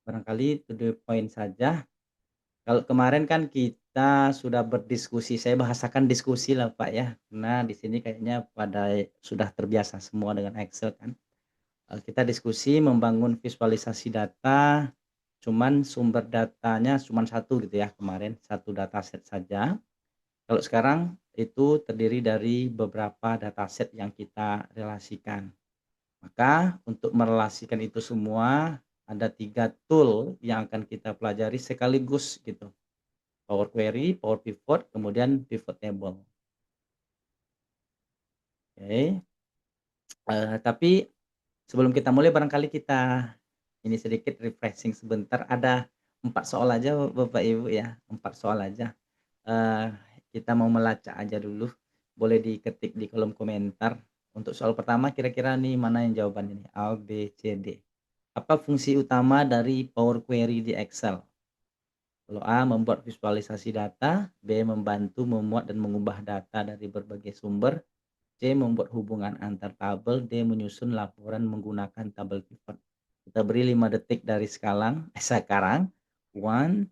barangkali to the point saja. Kalau kemarin kan kita sudah berdiskusi, saya bahasakan diskusi lah Pak ya, karena di sini kayaknya pada sudah terbiasa semua dengan Excel kan. Kita diskusi membangun visualisasi data, cuman sumber datanya cuman satu gitu ya kemarin, satu dataset saja. Kalau sekarang itu terdiri dari beberapa dataset yang kita relasikan. Maka untuk merelasikan itu semua, ada 3 tool yang akan kita pelajari sekaligus gitu. Power Query, Power Pivot, kemudian Pivot Table. Oke, tapi sebelum kita mulai barangkali kita ini sedikit refreshing sebentar, ada 4 soal aja Bapak Ibu ya, 4 soal aja. Eee, kita mau melacak aja dulu, boleh diketik di kolom komentar. Untuk soal pertama kira-kira nih mana yang jawabannya nih? A, B, C, D. Apa fungsi utama dari Power Query di Excel? Kalau A, membuat visualisasi data, B, membantu memuat dan mengubah data dari berbagai sumber, C, membuat hubungan antar tabel, D, menyusun laporan menggunakan tabel pivot. Kita beri 5 detik dari sekarang. 1, 2,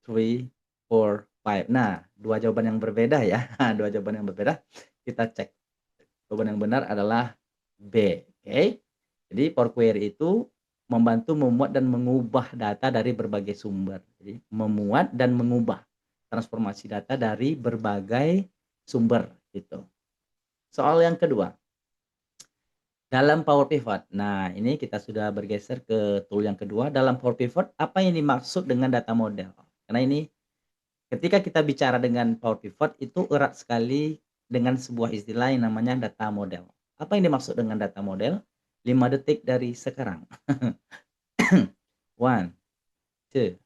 3, 4, 5. Nah, dua jawaban yang berbeda ya. Dua jawaban yang berbeda. Kita cek. Jawaban yang benar adalah B. Oke. Jadi Power Query itu membantu memuat dan mengubah data dari berbagai sumber. Jadi memuat dan mengubah transformasi data dari berbagai sumber gitu. Soal yang kedua, dalam Power Pivot. Nah, ini kita sudah bergeser ke tool yang kedua. Dalam Power Pivot, apa yang dimaksud dengan data model? Karena ini ketika kita bicara dengan Power Pivot itu erat sekali dengan sebuah istilah yang namanya data model. Apa yang dimaksud dengan data model? 5 detik dari sekarang. 1, 2, 3,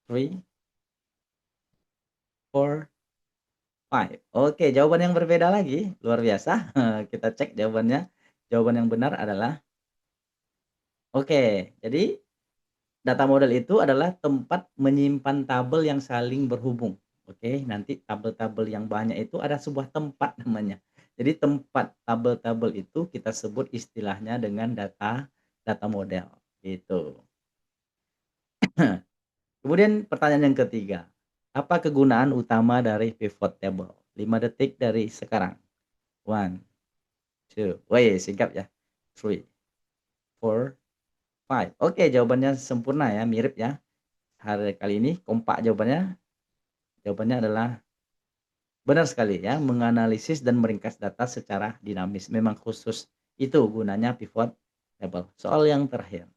4, 5. Oke, jawaban yang berbeda lagi, luar biasa. Kita cek jawabannya. Jawaban yang benar adalah oke, jadi data model itu adalah tempat menyimpan tabel yang saling berhubung. Oke, nanti tabel-tabel yang banyak itu ada sebuah tempat namanya. Jadi tempat tabel-tabel itu kita sebut istilahnya dengan data model, gitu. Kemudian pertanyaan yang ketiga, apa kegunaan utama dari pivot table? 5 detik dari sekarang. 1, 2, woi singkat ya. 3, 4, 5. Oke, jawabannya sempurna ya, mirip ya. Hari kali ini kompak jawabannya. Jawabannya adalah benar sekali ya, menganalisis dan meringkas data secara dinamis. Memang khusus itu gunanya pivot table. Soal yang terakhir.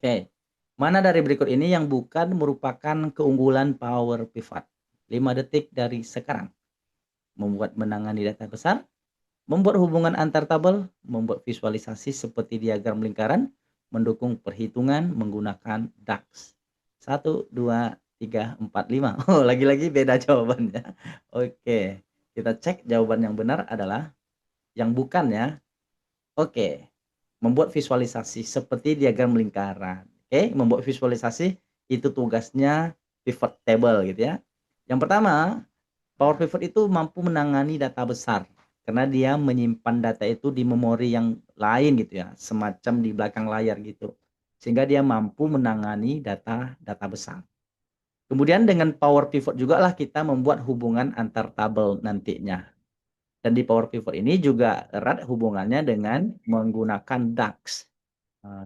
Oke. Mana dari berikut ini yang bukan merupakan keunggulan Power Pivot? 5 detik dari sekarang. Membuat menangani data besar, membuat hubungan antar tabel, membuat visualisasi seperti diagram lingkaran, mendukung perhitungan menggunakan DAX. 1, 2, 3, 4, 5. Oh, lagi-lagi beda jawabannya. Oke, kita cek jawaban yang benar adalah yang bukan ya. Oke, membuat visualisasi seperti diagram lingkaran. Oke, membuat visualisasi itu tugasnya pivot table gitu ya. Yang pertama, Power Pivot itu mampu menangani data besar karena dia menyimpan data itu di memori yang lain gitu ya, semacam di belakang layar gitu. Sehingga dia mampu menangani data-data besar. Kemudian dengan Power Pivot jugalah kita membuat hubungan antar tabel nantinya. Dan di Power Pivot ini juga erat hubungannya dengan menggunakan DAX,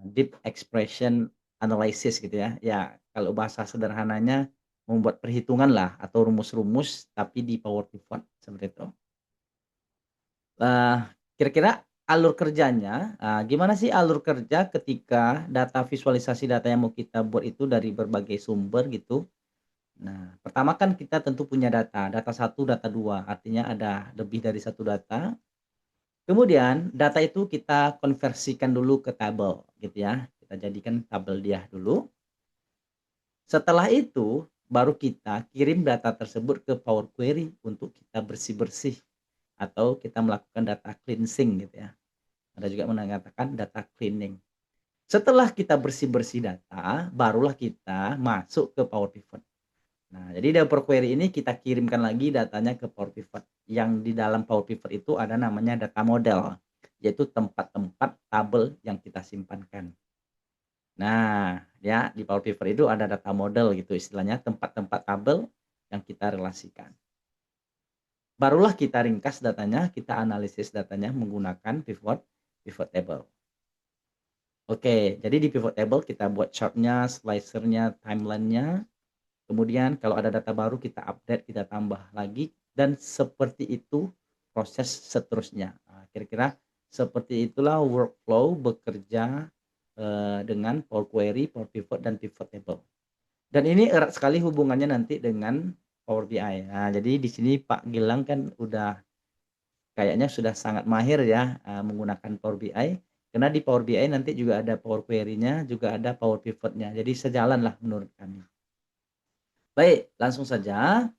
Deep Expression Analysis gitu ya. Ya, kalau bahasa sederhananya membuat perhitungan lah atau rumus-rumus tapi di Power Pivot seperti itu. Eee, kira-kira alur kerjanya, gimana sih alur kerja ketika data visualisasi data yang mau kita buat itu dari berbagai sumber gitu. Nah, pertama kan kita tentu punya data satu, data 2, artinya ada lebih dari satu data. Kemudian data itu kita konversikan dulu ke tabel gitu ya, kita jadikan tabel dia dulu. Setelah itu, baru kita kirim data tersebut ke Power Query untuk kita bersih-bersih atau kita melakukan data cleansing gitu ya. Ada juga mengatakan data cleaning. Setelah kita bersih-bersih data, barulah kita masuk ke Power Pivot. Nah, jadi dari Power Query ini kita kirimkan lagi datanya ke Power Pivot. Yang di dalam Power Pivot itu ada namanya data model. yaitu tempat-tempat tabel yang kita simpankan. Nah, ya di Power Pivot itu ada data model gitu istilahnya, tempat-tempat tabel yang kita relasikan. Barulah kita ringkas datanya, kita analisis datanya menggunakan pivot pivot table. Oke, jadi di pivot table kita buat chart-nya, slicer-nya, timeline-nya. Kemudian kalau ada data baru kita update, kita tambah lagi dan seperti itu proses seterusnya. Nah, kira-kira seperti itulah workflow bekerja dengan Power Query, Power Pivot dan pivot table. Dan ini erat sekali hubungannya nanti dengan Power BI. Nah, jadi di sini Pak Gilang kan udah kayaknya sudah sangat mahir ya menggunakan Power BI. Karena di Power BI nanti juga ada Power Query-nya, juga ada Power Pivot-nya. Jadi sejalan lah menurut kami. Baik, langsung saja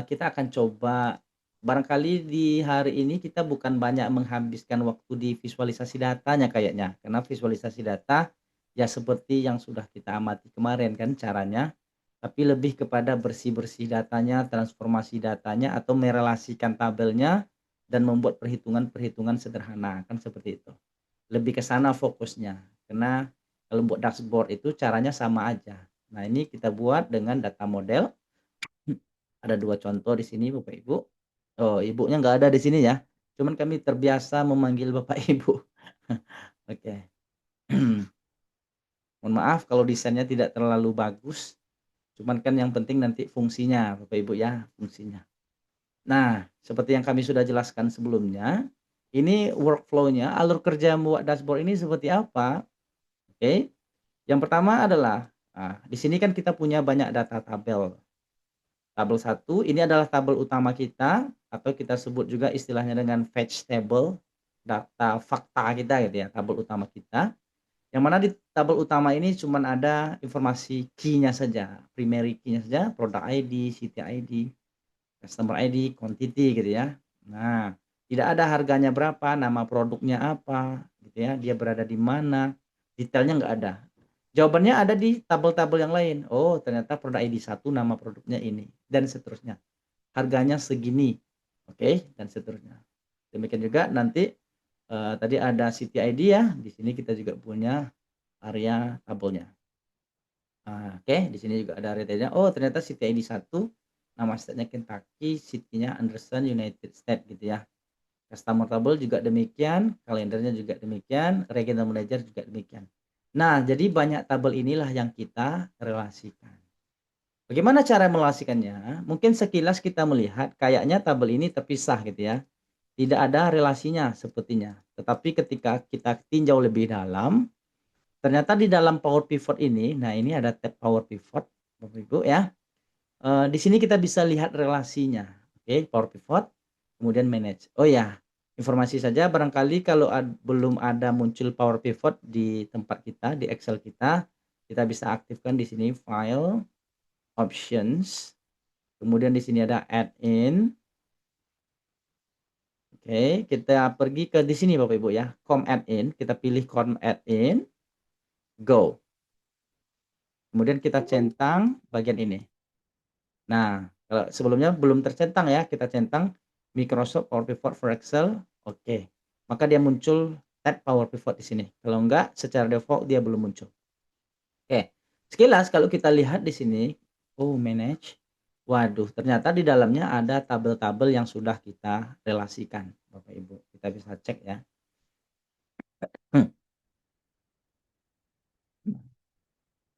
kita akan coba barangkali di hari ini kita bukan banyak menghabiskan waktu di visualisasi datanya kayaknya. Karena visualisasi data ya seperti yang sudah kita amati kemarin kan caranya, tapi lebih kepada bersih-bersih datanya, transformasi datanya atau merelasikan tabelnya dan membuat perhitungan-perhitungan sederhana, kan seperti itu. Lebih ke sana fokusnya. Karena kalau buat dashboard itu caranya sama aja. Nah, ini kita buat dengan data model. Ada 2 contoh di sini Bapak Ibu. Oh, ibunya nggak ada di sini ya, cuman kami terbiasa memanggil Bapak Ibu. Oke. Mohon maaf kalau desainnya tidak terlalu bagus, cuman kan yang penting nanti fungsinya Bapak Ibu ya, fungsinya. Nah, seperti yang kami sudah jelaskan sebelumnya, ini workflow-nya, alur kerja membuat dashboard ini seperti apa? Oke, yang pertama adalah, di sini kan kita punya banyak data tabel. Tabel 1 ini adalah tabel utama kita atau kita sebut juga istilahnya dengan fetch table, data fakta kita gitu ya, tabel utama kita. Yang mana di tabel utama ini cuman ada informasi key-nya saja, primary key-nya saja, product ID, city ID, customer ID, quantity gitu ya. Nah, tidak ada harganya berapa, nama produknya apa gitu ya, dia berada di mana, detailnya nggak ada. Jawabannya ada di tabel-tabel yang lain. Oh, ternyata produk ID 1 nama produknya ini dan seterusnya. Harganya segini. Oke, dan seterusnya. Demikian juga nanti tadi ada city ID ya. Di sini kita juga punya area tabelnya. Nah, oke, di sini juga ada retailnya. Oh, ternyata city ID 1 nama state-nya Kentucky, city-nya Anderson, United States gitu ya. Customer table juga demikian, kalendernya juga demikian, regional manager juga demikian. Nah, jadi banyak tabel inilah yang kita relasikan. Bagaimana cara merelasikannya? Mungkin sekilas kita melihat kayaknya tabel ini terpisah gitu ya. Tidak ada relasinya sepertinya. Tetapi ketika kita tinjau lebih dalam, ternyata di dalam Power Pivot ini, nah ini ada tab Power Pivot, Bapak Ibu ya. Di sini kita bisa lihat relasinya. Oke, Power Pivot, kemudian Manage. Oh ya, informasi saja barangkali kalau belum ada muncul Power Pivot di tempat kita, di Excel kita bisa aktifkan di sini File, Options, kemudian di sini ada Add In. Oke, kita pergi ke di sini Bapak Ibu ya, Com Add In, kita pilih Com Add In, Go. Kemudian kita centang bagian ini. Nah, kalau sebelumnya belum tercentang ya, kita centang Microsoft Power Pivot for Excel, oke. Maka dia muncul tab Power Pivot di sini. Kalau enggak, secara default dia belum muncul. Oke, sekilas kalau kita lihat di sini, oh manage, waduh ternyata di dalamnya ada tabel-tabel yang sudah kita relasikan, Bapak Ibu. Kita bisa cek ya.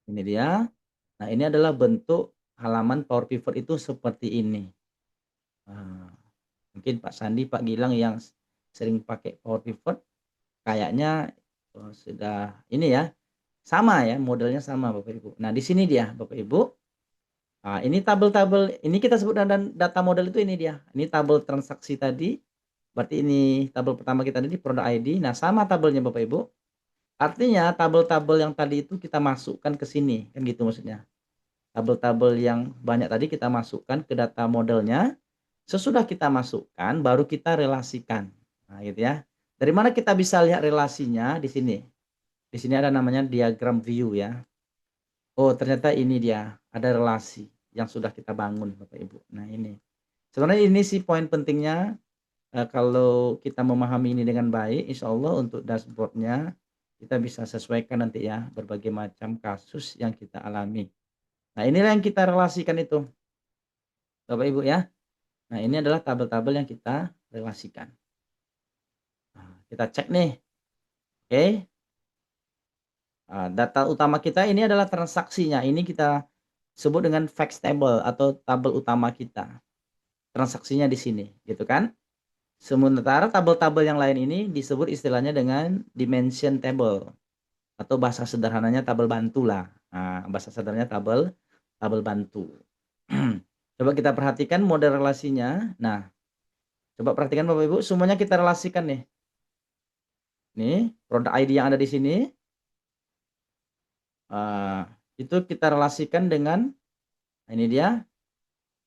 Ini dia. Nah, ini adalah bentuk halaman Power Pivot itu seperti ini. Nah, mungkin Pak Sandi, Pak Gilang yang sering pakai Power Pivot kayaknya sudah ini ya, sama ya, modelnya sama Bapak Ibu. Nah, di sini dia Bapak Ibu. Ini tabel-tabel ini kita sebut dan data model itu ini dia. Ini tabel transaksi tadi. Berarti ini tabel pertama kita tadi product ID. Nah, sama tabelnya Bapak Ibu. Artinya tabel-tabel yang tadi itu kita masukkan ke sini, kan gitu maksudnya. Tabel-tabel yang banyak tadi kita masukkan ke data modelnya. Sesudah kita masukkan baru kita relasikan. Nah, gitu ya. Dari mana kita bisa lihat relasinya di sini? Di sini ada namanya diagram view ya. Oh, ternyata ini dia, ada relasi yang sudah kita bangun Bapak Ibu. Nah, ini. Sebenarnya ini sih poin pentingnya Kalau kita memahami ini dengan baik, insya Allah untuk dashboard-nya kita bisa sesuaikan nanti ya berbagai macam kasus yang kita alami. Nah, inilah yang kita relasikan itu, Bapak Ibu ya. Nah, ini adalah tabel-tabel yang kita relasikan. Nah, kita cek nih, oke. Data utama kita ini adalah transaksinya. Ini kita sebut dengan facts table atau tabel utama kita. Transaksinya di sini, gitu kan. Sementara tabel-tabel yang lain ini disebut istilahnya dengan dimension table atau bahasa sederhananya tabel bantu lah. Nah, bahasa sederhananya tabel tabel bantu. Coba kita perhatikan model relasinya. Nah, coba perhatikan Bapak Ibu, semuanya kita relasikan nih. Nih, produk ID yang ada di sini, eee, itu kita relasikan dengan, nah ini dia,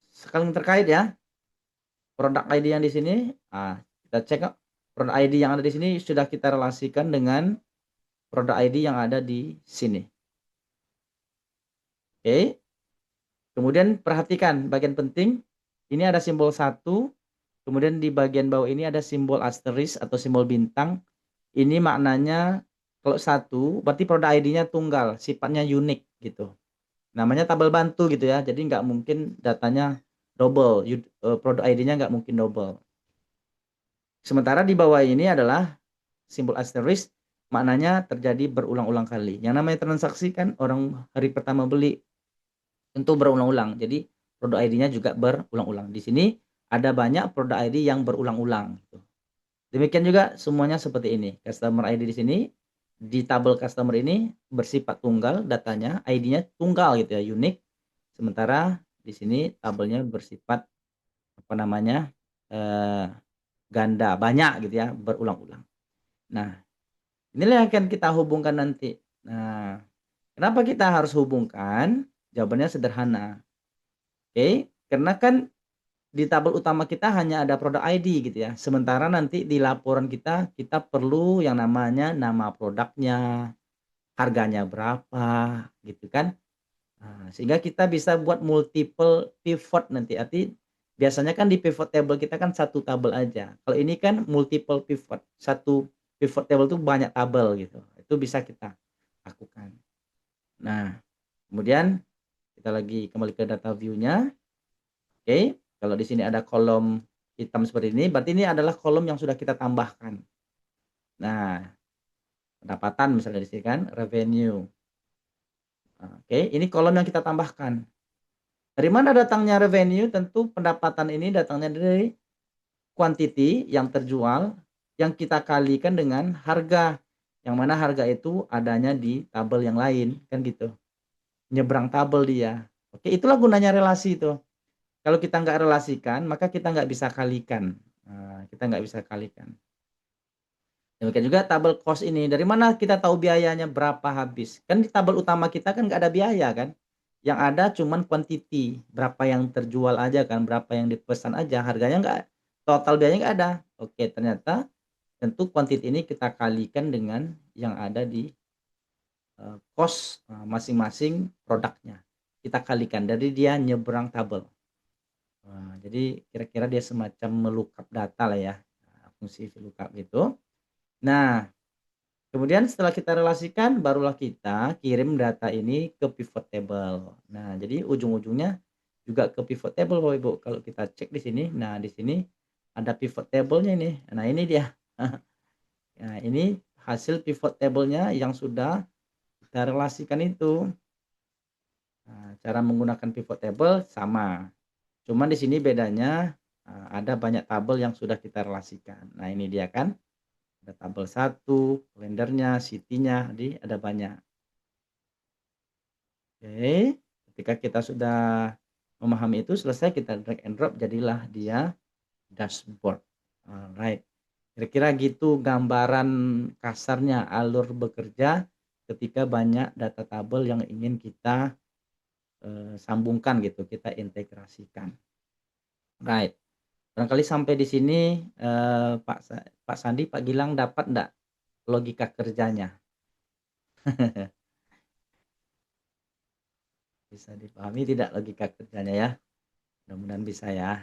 saling terkait ya, produk ID yang di sini, kita cek produk ID yang ada di sini sudah kita relasikan dengan produk ID yang ada di sini. Oke, kemudian perhatikan bagian penting, ini ada simbol satu, kemudian di bagian bawah ini ada simbol asterisk atau simbol bintang. Ini maknanya kalau satu berarti produk ID-nya tunggal, sifatnya unik gitu. Namanya tabel bantu gitu ya, jadi nggak mungkin datanya double, produk ID-nya nggak mungkin double. Sementara di bawah ini adalah simbol asterisk, maknanya terjadi berulang-ulang kali. Yang namanya transaksi kan orang hari pertama beli tentu berulang-ulang, jadi produk ID-nya juga berulang-ulang. Di sini ada banyak produk ID yang berulang-ulang gitu. Demikian juga semuanya seperti ini. Customer ID di sini, di tabel customer ini bersifat tunggal datanya, ID-nya tunggal gitu ya, unik. Sementara di sini tabelnya bersifat apa namanya, eee, ganda, banyak gitu ya, berulang-ulang. Nah, inilah yang akan kita hubungkan nanti. Nah, kenapa kita harus hubungkan? Jawabannya sederhana, oke, karena kan di tabel utama kita hanya ada produk ID gitu ya. Sementara nanti di laporan kita, kita perlu yang namanya nama produknya, harganya berapa, gitu kan. Nah, sehingga kita bisa buat multiple pivot nanti. Biasanya kan di pivot table kita kan satu tabel aja. Kalau ini kan multiple pivot. Satu pivot table itu banyak tabel gitu. Itu bisa kita lakukan. Nah, kemudian kita lagi kembali ke data view-nya. Oke, kalau di sini ada kolom hitam seperti ini, berarti ini adalah kolom yang sudah kita tambahkan. Nah, pendapatan misalnya di sini kan, revenue. Oke, ini kolom yang kita tambahkan. Dari mana datangnya revenue? Tentu pendapatan ini datangnya dari quantity yang terjual yang kita kalikan dengan harga. Yang mana harga itu adanya di tabel yang lain, kan gitu. Nyebrang tabel dia. Oke, itulah gunanya relasi itu. Kalau kita nggak relasikan, maka kita nggak bisa kalikan. Kita nggak bisa kalikan. Demikian juga tabel cost ini, dari mana kita tahu biayanya berapa habis? Kan di tabel utama kita kan nggak ada biaya kan? Yang ada cuman quantity, berapa yang terjual aja kan, berapa yang dipesan aja, harganya nggak, total biayanya nggak ada. Oke, ternyata tentu quantity ini kita kalikan dengan yang ada di, cost, masing-masing produknya. Kita kalikan, dari dia nyebrang tabel. Jadi kira-kira dia semacam melookup data lah ya, fungsi VLOOKUP gitu. Nah, kemudian setelah kita relasikan, barulah kita kirim data ini ke pivot table. Nah, jadi ujung-ujungnya juga ke pivot table Bapak Ibu. Kalau kita cek di sini, nah di sini ada pivot table-nya ini. Nah, ini dia. Nah, ini hasil pivot table-nya yang sudah kita relasikan itu. Nah, cara menggunakan pivot table sama. Cuman di sini bedanya, ada banyak tabel yang sudah kita relasikan. Nah, ini dia kan. Ada tabel satu, kalendernya, city-nya, jadi ada banyak. Oke, ketika kita sudah memahami itu, selesai kita drag and drop, jadilah dia dashboard. Alright. Kira-kira gitu gambaran kasarnya alur bekerja ketika banyak data tabel yang ingin kita, sambungkan gitu, kita integrasikan. Right. Barangkali sampai di sini, Pak Sandi, Pak Gilang dapat ndak logika kerjanya? Bisa dipahami tidak logika kerjanya ya? Mudah-mudahan bisa ya.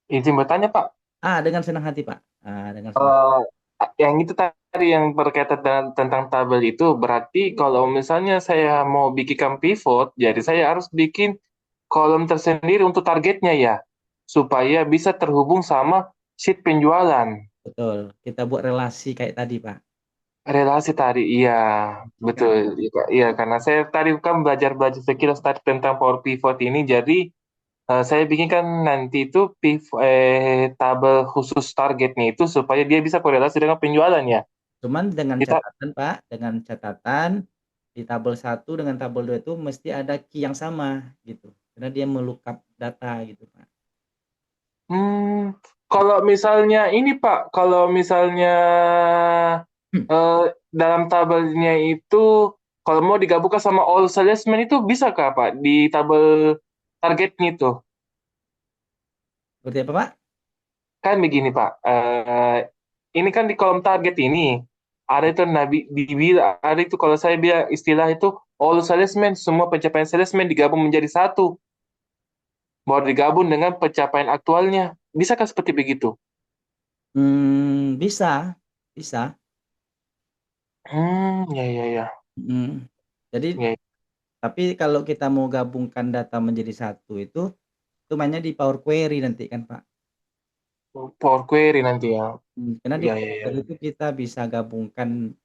Izin bertanya, Pak. Dengan senang hati, Pak. Dengan senang. Eh, yang itu tadi yang berkaitan dengan tentang tabel itu berarti kalau misalnya saya mau bikin pivot, jadi saya harus bikin kolom tersendiri untuk targetnya ya, supaya bisa terhubung sama sheet penjualan. Betul. Kita buat relasi kayak tadi, Pak. Relasi tadi, iya, Itu betul. kan. Iya, Kak. Iya, karena saya tadi kan belajar-belajar sekilas tadi tentang power pivot ini, jadi saya bikinkan nanti itu tabel khusus targetnya itu supaya dia bisa korelasi dengan penjualan ya. Cuman dengan Kita, catatan, Pak, dengan catatan di tabel satu dengan tabel 2 itu mesti ada key yang sama gitu. Karena dia melookup data gitu, Pak. kalau misalnya ini Pak, kalau misalnya Hmm, eh, dalam tabelnya itu, kalau mau digabungkan sama all salesman itu bisa kah Pak di tabel targetnya itu? Seperti apa, Pak? Kan begini Pak, ini kan di kolom target ini ada itu nabi dibilang ada itu kalau saya bilang istilah itu all salesman, semua pencapaian salesman digabung menjadi satu, baru digabung dengan pencapaian aktualnya. Bisakah seperti begitu? Bisa, bisa. Ya ya ya. Mhm. Jadi Ya, tapi kalau kita mau gabungkan data menjadi satu itu mainnya di Power Query nanti kan, Pak. Power query nanti ya. Karena di Ya ya Power ya. Query itu kita bisa gabungkan,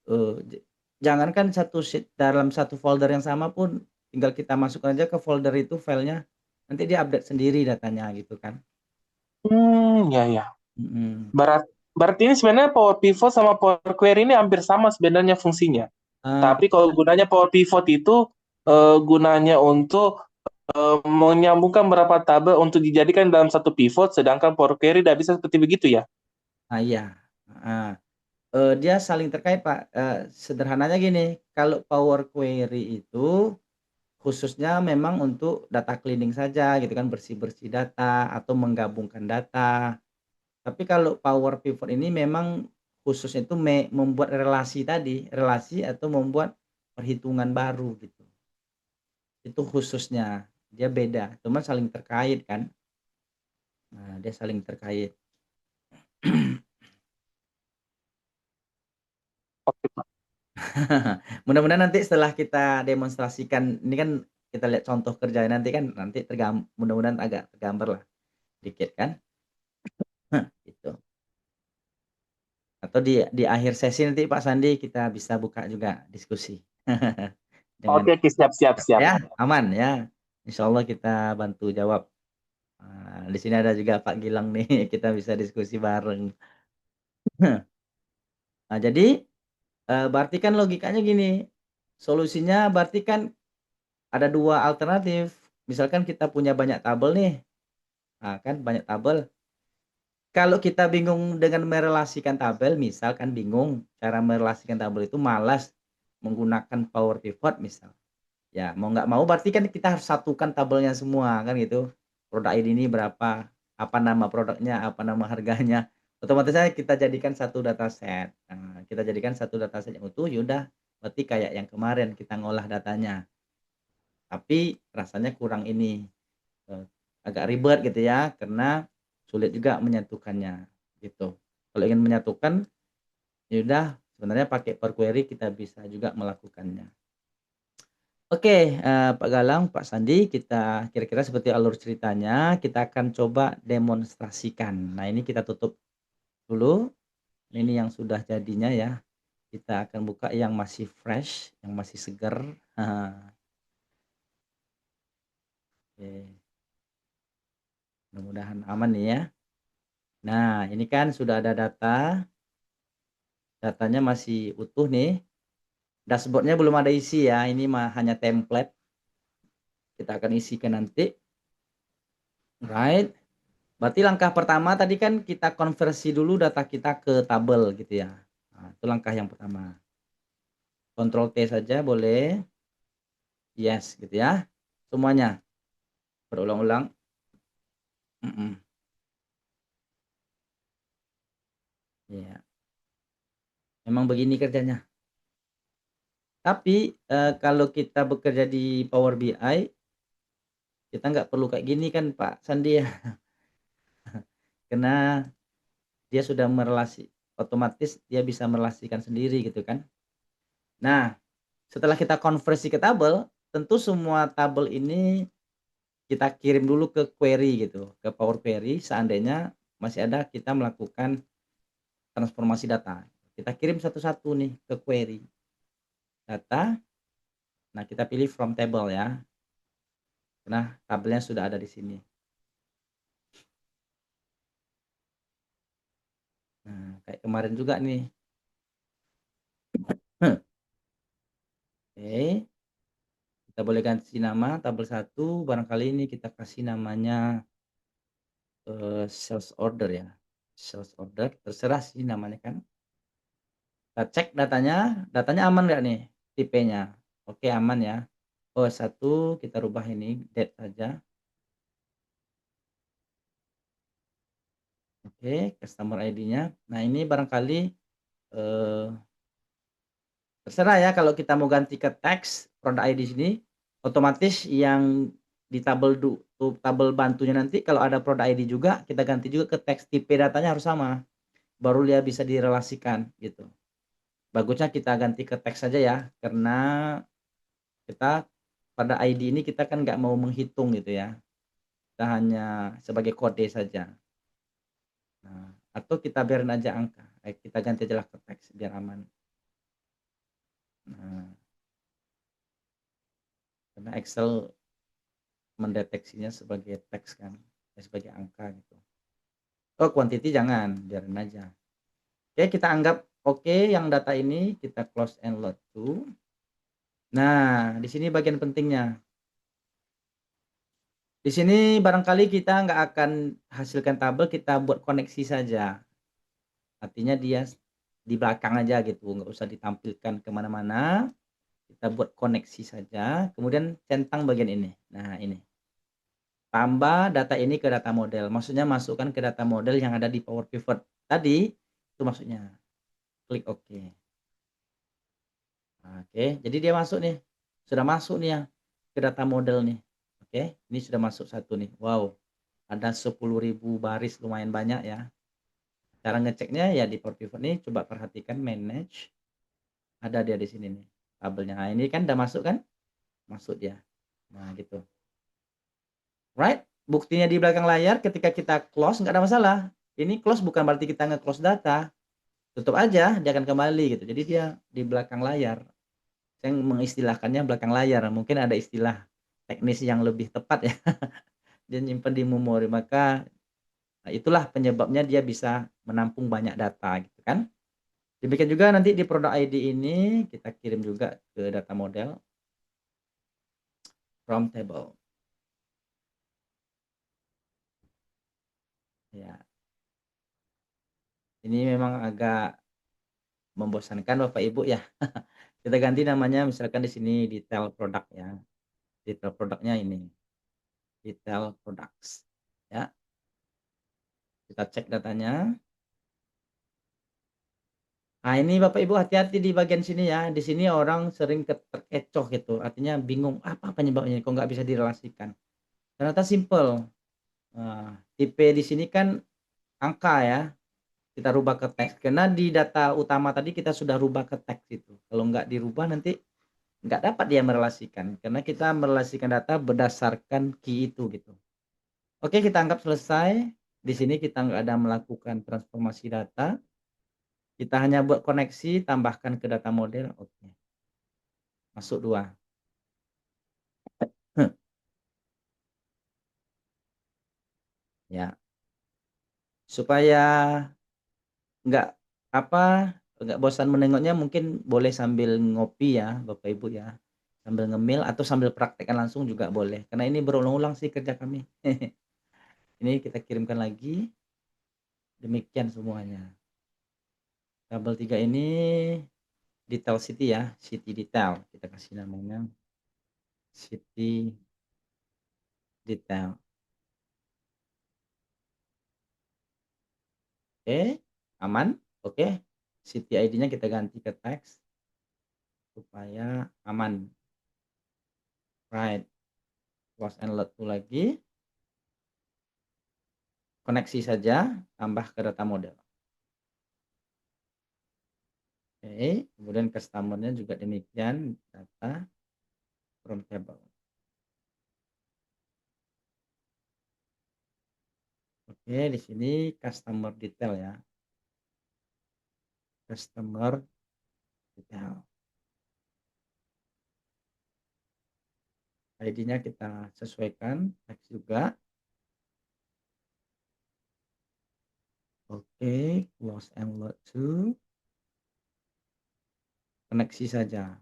eee, ja jangankan satu sheet dalam satu folder yang sama pun tinggal kita masukkan aja ke folder itu filenya, nanti dia update sendiri datanya gitu kan. Ya ya. Mhm. Berat, berarti ini sebenarnya Power Pivot sama Power Query ini hampir sama sebenarnya fungsinya. Eee, Tapi kalau gunanya Power Pivot itu gunanya untuk menyambungkan beberapa tabel untuk dijadikan dalam satu pivot, sedangkan Power Query tidak bisa seperti begitu ya. iya, heeh. Dia saling terkait, Pak. Sederhananya gini, kalau Power Query itu khususnya memang untuk data cleaning saja gitu kan, bersih-bersih data atau menggabungkan data. Tapi kalau Power Pivot ini memang khususnya itu membuat relasi tadi, relasi atau membuat perhitungan baru gitu. Itu khususnya, dia beda, cuman saling terkait kan. Nah, dia saling terkait. Oke, Pak. Mudah-mudahan nanti setelah kita demonstrasikan, ini kan kita lihat contoh kerjanya nanti kan, nanti mudah-mudahan agak tergambar lah dikit kan, gitu. Atau di akhir sesi nanti Pak Sandi kita bisa buka juga diskusi. Dengan Oke, oke, siap, siap, siap. ya, aman ya. Insyaallah kita bantu jawab. Di sini ada juga Pak Gilang nih, kita bisa diskusi bareng. Nah, jadi, berarti kan logikanya gini, solusinya berarti kan ada 2 alternatif. Misalkan kita punya banyak tabel nih, nah kan banyak tabel, kalau kita bingung dengan merelasikan tabel, misalkan bingung cara merelasikan tabel itu malas menggunakan Power Pivot misal, ya mau nggak mau berarti kan kita harus satukan tabelnya semua kan gitu. Produk ID ini berapa, apa nama produknya, apa nama harganya, otomatis aja kita jadikan satu dataset. Nah, kita jadikan satu dataset yang utuh, ya udah berarti kayak yang kemarin kita ngolah datanya, tapi rasanya kurang ini, eee, agak ribet gitu ya, karena sulit juga menyatukannya, gitu. Kalau ingin menyatukan, ya udah sebenarnya pakai per query kita bisa juga melakukannya. Oke, Pak Galang, Pak Sandi, kita kira-kira seperti alur ceritanya, kita akan coba demonstrasikan. Nah, ini kita tutup dulu, ini yang sudah jadinya ya, kita akan buka yang masih fresh, yang masih segar. Oke, mudah-mudahan aman nih ya. Nah, ini kan sudah ada datanya masih utuh nih, dashboard-nya belum ada isi ya, ini mah hanya template, kita akan isikan nanti, right. Berarti langkah pertama tadi kan kita konversi dulu data kita ke tabel gitu ya. Nah, itu langkah yang pertama. Kontrol T saja boleh, yes gitu ya, semuanya, berulang-ulang, mhm, iya, memang begini kerjanya. Tapi, kalau kita bekerja di Power BI, Kita nggak perlu kayak gini kan Pak Sandi ya, karena dia sudah otomatis dia bisa merelasikan sendiri gitu kan. Nah, setelah kita konversi ke tabel, tentu semua tabel ini kita kirim dulu ke query gitu, ke Power Query seandainya masih ada kita melakukan transformasi data. Kita kirim satu-satu nih ke query data. Nah, kita pilih from table ya. Nah, tabelnya sudah ada di sini. Nah, kayak kemarin juga nih. Oke, kita boleh ganti nama tabel 1, barangkali ini kita kasih namanya sales order ya. Sales order, terserah sih namanya kan. Kita cek datanya aman nggak nih tipenya? Oke, aman ya. Oh, satu kita rubah ini date saja. Oke, customer ID-nya. Nah, ini barangkali eh, terserah ya kalau kita mau ganti ke teks produk ID sini, otomatis yang di tabel bantunya nanti kalau ada produk ID juga kita ganti juga ke teks, tipe datanya harus sama, baru dia bisa direlasikan gitu. Bagusnya kita ganti ke teks saja ya, karena kita pada ID ini kita kan nggak mau menghitung gitu ya, kita hanya sebagai kode saja. Nah, atau kita biarin aja angka, kita ganti aja lah ke teks biar aman. Nah, karena Excel mendeteksinya sebagai teks kan, sebagai angka gitu. Oh, quantity jangan, biarin aja. Oke, kita anggap oke yang data ini kita close and load to. Nah, di sini bagian pentingnya. Di sini barangkali kita nggak akan hasilkan tabel, kita buat koneksi saja. Artinya dia di belakang aja gitu, nggak usah ditampilkan kemana-mana. Kita buat koneksi saja, kemudian centang bagian ini. Nah, ini. Tambah data ini ke data model. Maksudnya masukkan ke data model yang ada di Power Pivot. Tadi itu maksudnya. Klik OK. Oke, jadi dia masuk nih. Sudah masuk nih ya ke data model nih. Oke, ini sudah masuk satu nih. Wow, ada 10.000 baris, lumayan banyak ya. Cara ngeceknya ya di Power Pivot nih, coba perhatikan manage. Ada dia di sini nih tabelnya. Nah, ini kan udah masuk kan? Masuk dia. Nah, gitu. Right? Buktinya di belakang layar ketika kita close nggak ada masalah. Ini close bukan berarti kita nge-close data. Tutup aja, dia akan kembali gitu. Jadi dia di belakang layar. Saya mengistilahkannya belakang layar. Mungkin ada istilah teknis yang lebih tepat ya. Dia nyimpan di memori. Maka nah itulah penyebabnya dia bisa menampung banyak data gitu kan. Demikian juga nanti di product ID ini kita kirim juga ke data model from table. Ya, ini memang agak membosankan Bapak Ibu ya. Kita ganti namanya misalkan di sini detail produk ya. Detail produknya ini. Detail products. Ya, kita cek datanya. Nah, ini Bapak Ibu hati-hati di bagian sini ya. Di sini orang sering terkecoh gitu. Artinya bingung apa penyebabnya kok nggak bisa direlasikan. Ternyata simple. Nah, tipe di sini kan angka ya. Kita rubah ke teks. Karena di data utama tadi kita sudah rubah ke teks itu. Kalau nggak dirubah nanti nggak dapat dia merelasikan. Karena kita merelasikan data berdasarkan key itu gitu. Oke, kita anggap selesai. Di sini kita nggak ada melakukan transformasi data. Kita hanya buat koneksi, tambahkan ke data model. Oke, masuk dua. Ya, supaya nggak apa nggak bosan menengoknya mungkin boleh sambil ngopi ya Bapak Ibu ya, sambil ngemil atau sambil praktekkan langsung juga boleh karena ini berulang-ulang sih kerja kami. Ini kita kirimkan lagi, demikian semuanya. Tabel 3 ini detail city ya, city detail kita kasih namanya city detail. Oke, aman. Oke, city ID-nya kita ganti ke teks supaya aman. Right. close and load to lagi, koneksi saja, tambah ke data model. Oke, kemudian customer-nya juga demikian, data from table. Oke, di sini customer detail ya. Customer detail. ID-nya kita sesuaikan, teks juga. Oke, close and load to. Koneksi saja.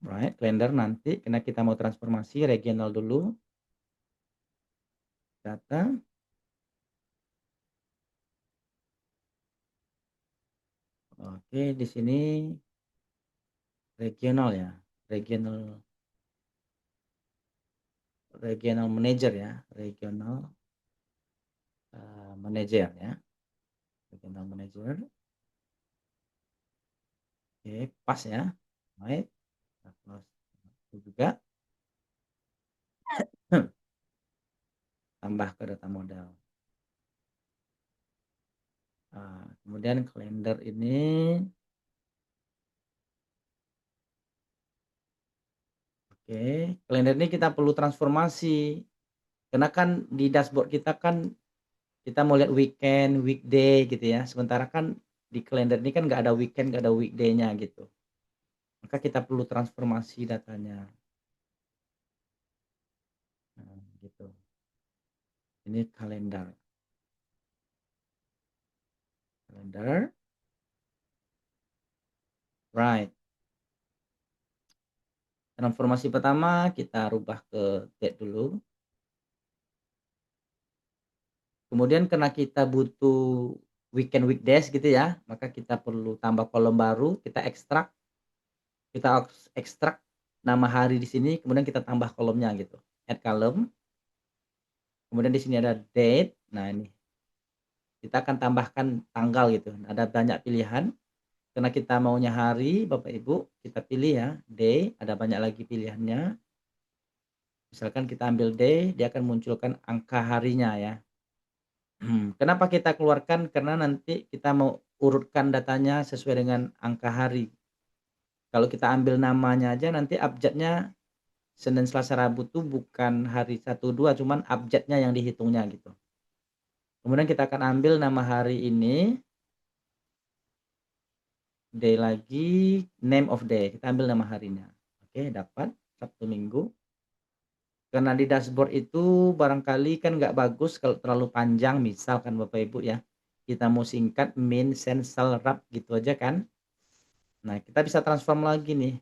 Right, kalender nanti karena kita mau transformasi regional dulu. Data. Oke, di sini regional ya. Regional manager ya. Regional manager ya. Regional manager. Oke, pas ya. Right. Terus juga tambah ke data model. Kemudian kalender ini oke, kalender ini kita perlu transformasi karena kan di dashboard kita kan kita mau lihat weekend, weekday gitu ya. Sementara kan di kalender ini kan nggak ada weekend, nggak ada weekday-nya gitu. Maka kita perlu transformasi datanya. Nah, gitu. Ini kalender. Kalender. Right. Transformasi pertama kita rubah ke date dulu. Kemudian karena kita butuh weekend weekdays gitu ya, maka kita perlu tambah kolom baru, kita ekstrak nama hari di sini, kemudian kita tambah kolomnya gitu. Add column. Kemudian di sini ada date. Nah, ini kita akan tambahkan tanggal gitu. Ada banyak pilihan. Karena kita maunya hari, Bapak Ibu, kita pilih ya, day, ada banyak lagi pilihannya. Misalkan kita ambil day, dia akan munculkan angka harinya ya. Kenapa kita keluarkan? Karena nanti kita mau urutkan datanya sesuai dengan angka hari. Kalau kita ambil namanya aja nanti abjadnya Senin, Selasa, Rabu tuh bukan hari 1, 2, cuman abjadnya yang dihitungnya gitu. Kemudian kita akan ambil nama hari ini, day lagi, name of day. Kita ambil nama harinya. Oke, dapat Sabtu Minggu. Karena di dashboard itu barangkali kan nggak bagus kalau terlalu panjang, misalkan Bapak Ibu ya, kita mau singkat min, sen, sel, rap gitu aja kan. Nah, kita bisa transform lagi nih.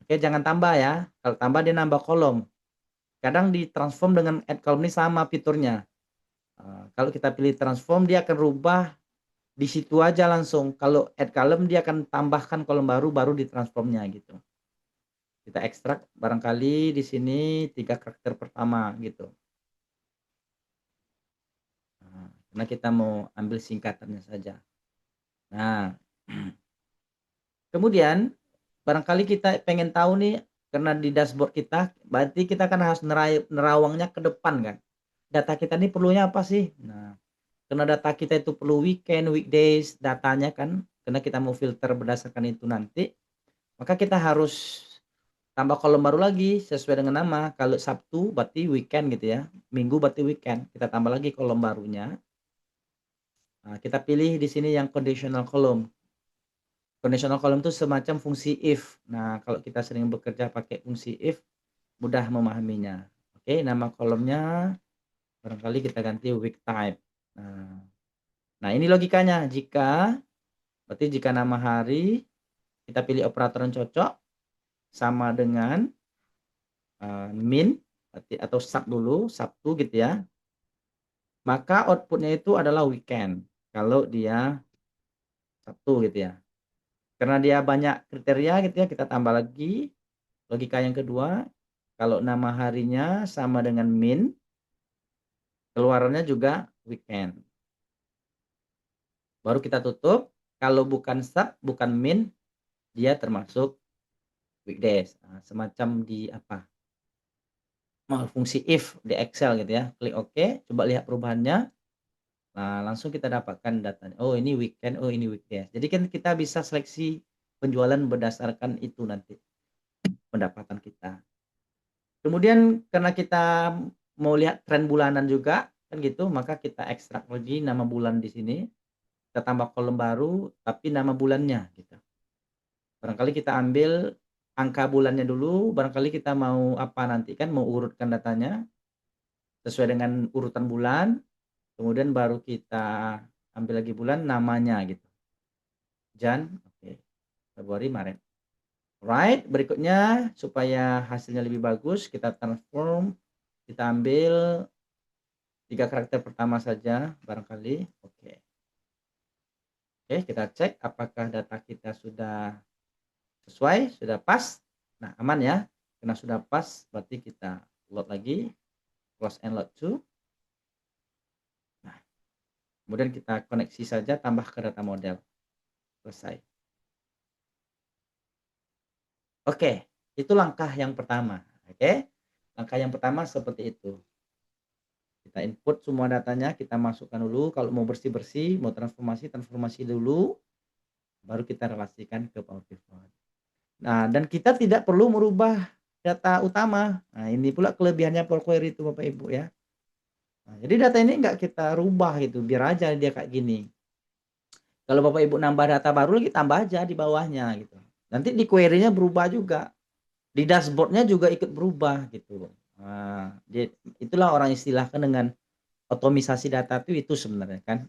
Oke, jangan tambah ya. Kalau tambah dia nambah kolom. Kadang di transform dengan add column ini sama fiturnya. Kalau kita pilih transform dia akan rubah di situ aja langsung. Kalau add column dia akan tambahkan kolom baru di transformnya gitu. Kita ekstrak barangkali di sini 3 karakter pertama gitu. Karena kita mau ambil singkatannya saja. Nah, kemudian barangkali kita pengen tahu nih karena di dashboard kita berarti kita kan harus nerawangnya ke depan kan. Data kita ini perlunya apa sih? Nah, karena data kita itu perlu weekend, weekdays, datanya kan karena kita mau filter berdasarkan itu nanti, maka kita harus tambah kolom baru lagi sesuai dengan nama. Kalau Sabtu berarti weekend gitu ya. Minggu berarti weekend. Kita tambah lagi kolom barunya. Nah, kita pilih di sini yang conditional column. Conditional column itu semacam fungsi if. Nah, kalau kita sering bekerja pakai fungsi if, mudah memahaminya. Oke, nama kolomnya barangkali kita ganti week type. Nah, ini logikanya. Berarti jika nama hari kita pilih operator yang cocok sama dengan min atau sub dulu, Sabtu gitu ya. Maka outputnya itu adalah weekend. Kalau dia Sabtu gitu ya. Karena dia banyak kriteria gitu ya, kita tambah lagi logika yang kedua. Kalau nama harinya sama dengan min, keluarannya juga weekend. Baru kita tutup. Kalau bukan sub, bukan min, dia termasuk weekdays. Nah, semacam di apa, fungsi if di Excel gitu ya, klik oke, coba lihat perubahannya. Nah, langsung kita dapatkan datanya. Oh, ini weekend, oh ini weekdays. Jadi kan kita bisa seleksi penjualan berdasarkan itu nanti, pendapatan kita. Kemudian karena kita mau lihat tren bulanan juga, kan gitu, maka kita ekstrak lagi nama bulan di sini, kita tambah kolom baru, tapi nama bulannya gitu. Barangkali kita ambil angka bulannya dulu, barangkali kita mau apa nanti kan, mau urutkan datanya sesuai dengan urutan bulan, kemudian baru kita ambil lagi bulan namanya gitu. Oke, Februari, Maret. Right, berikutnya supaya hasilnya lebih bagus, kita transform, kita ambil 3 karakter pertama saja barangkali. Oke. Oke, kita cek apakah data kita sudah sesuai, sudah pas. Nah, aman ya. Karena sudah pas, berarti kita load lagi, close and load to. Nah, kemudian kita koneksi saja, tambah ke data model. Selesai. Oke, itu langkah yang pertama. Oke, langkah yang pertama seperti itu. Kita input semua datanya, kita masukkan dulu. Kalau mau bersih-bersih, mau transformasi dulu, baru kita relasikan ke Power Pivot. Nah, dan kita tidak perlu merubah data utama. Nah, ini pula kelebihannya Power Query itu Bapak Ibu ya. Nah, jadi data ini nggak kita rubah gitu, biar aja dia kayak gini. Kalau Bapak Ibu nambah data baru lagi, tambah aja di bawahnya gitu. Nanti di query-nya berubah juga. Di dashboard-nya juga ikut berubah gitu. Nah, itulah orang istilahkan dengan otomisasi data itu sebenarnya kan.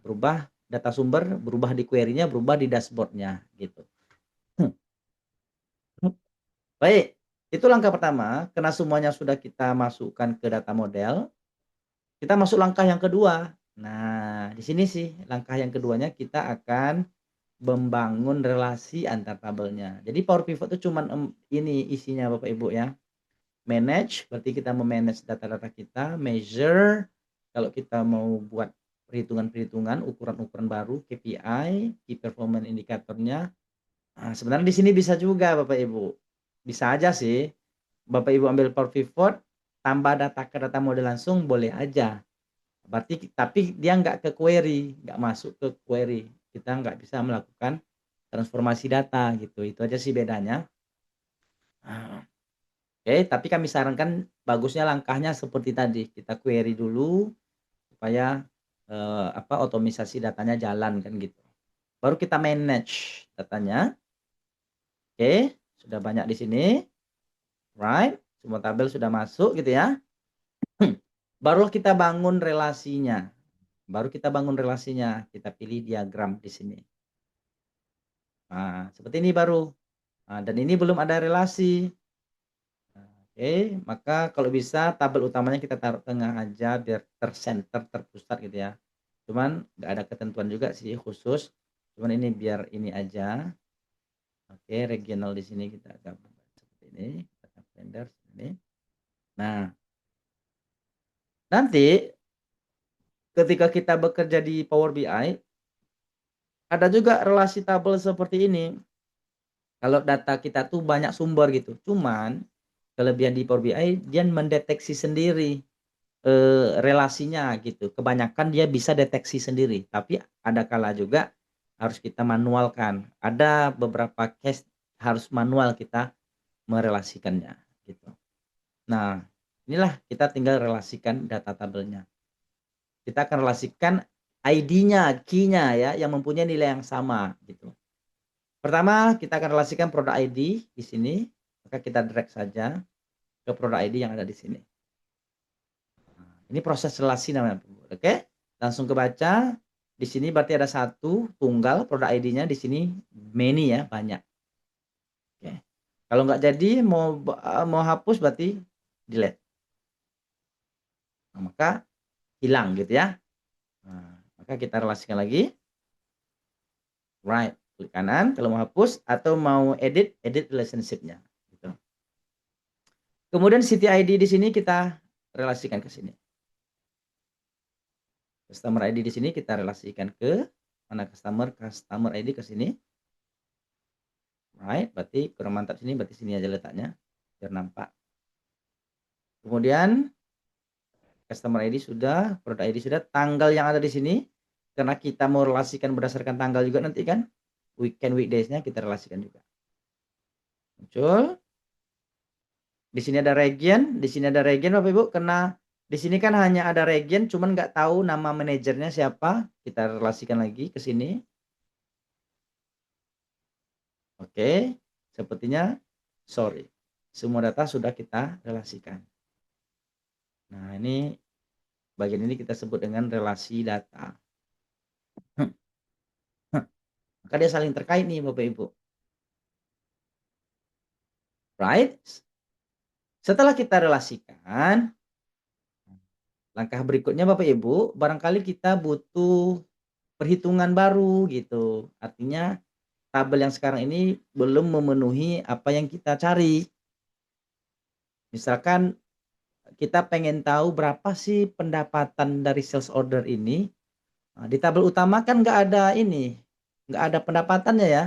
Berubah data sumber, berubah di query-nya, berubah di dashboard-nya gitu. Baik, itu langkah pertama. Karena semuanya sudah kita masukkan ke data model, kita masuk langkah yang kedua. Nah, di sini sih langkah yang keduanya kita akan membangun relasi antar tabelnya. Jadi Power Pivot itu cuman ini isinya Bapak Ibu ya. Manage, berarti kita memanage data-data kita, measure, kalau kita mau buat perhitungan-perhitungan, ukuran-ukuran baru, KPI, Key Performance Indicator-nya. Nah, sebenarnya di sini bisa juga Bapak Ibu. Bisa aja sih. Bapak Ibu ambil Power Pivot, tambah data ke data model langsung boleh aja. Berarti tapi dia nggak ke query, nggak masuk ke query. Kita nggak bisa melakukan transformasi data gitu. Itu aja sih bedanya. Oke, tapi kami sarankan bagusnya langkahnya seperti tadi. Kita query dulu supaya otomisasi datanya jalan kan gitu. Baru kita manage datanya. Oke, sudah banyak di sini. Right, semua tabel sudah masuk gitu ya. Baru kita bangun relasinya. Baru kita bangun relasinya. Kita pilih diagram di sini. Nah, seperti ini baru. Nah, dan ini belum ada relasi. Oke, maka kalau bisa tabel utamanya kita taruh tengah aja biar tersenter, terpusat gitu ya. Cuman nggak ada ketentuan juga sih khusus. Cuman ini biar ini aja. Oke, regional di sini kita gabungkan seperti ini. Data blender ini. Nah, nanti ketika kita bekerja di Power BI, ada juga relasi tabel seperti ini. Kalau data kita tuh banyak sumber gitu. Cuman kelebihan di Power BI dia mendeteksi sendiri relasinya gitu. Kebanyakan dia bisa deteksi sendiri, tapi ada kala juga harus kita manualkan. Ada beberapa case harus manual kita merelasikannya gitu. Nah, inilah kita tinggal relasikan data tabelnya. Kita akan relasikan ID-nya, key-nya ya yang mempunyai nilai yang sama gitu. Pertama, kita akan relasikan produk ID di sini, maka kita drag saja ke produk ID yang ada di sini. Ini proses relasi namanya. Oke, langsung kebaca. Di sini berarti ada satu tunggal produk ID-nya, di sini many ya, banyak. Oke. Kalau nggak jadi mau hapus berarti delete. Nah, maka hilang gitu ya. Nah, maka kita relasikan lagi. Right, klik kanan kalau mau hapus atau mau edit relationship-nya gitu. Kemudian city ID di sini kita relasikan ke sini. Customer ID di sini kita relasikan ke mana customer ID ke sini. Right, berarti kurang mantap sini, berarti sini aja letaknya biar nampak. Kemudian customer ID sudah, product ID sudah, tanggal yang ada di sini karena kita mau relasikan berdasarkan tanggal juga nanti kan. Weekend weekdays-nya kita relasikan juga. Muncul. Di sini ada region, di sini ada region Bapak Ibu, karena di sini kan hanya ada region, cuman nggak tahu nama manajernya siapa. Kita relasikan lagi ke sini. Oke, sepertinya sorry. Semua data sudah kita relasikan. Nah, ini bagian ini kita sebut dengan relasi data. Maka dia saling terkait nih Bapak Ibu. Right? Setelah kita relasikan, langkah berikutnya Bapak Ibu, barangkali kita butuh perhitungan baru gitu. Artinya tabel yang sekarang ini belum memenuhi apa yang kita cari. Misalkan kita pengen tahu berapa sih pendapatan dari sales order ini. Nah, di tabel utama kan nggak ada ini, nggak ada pendapatannya ya.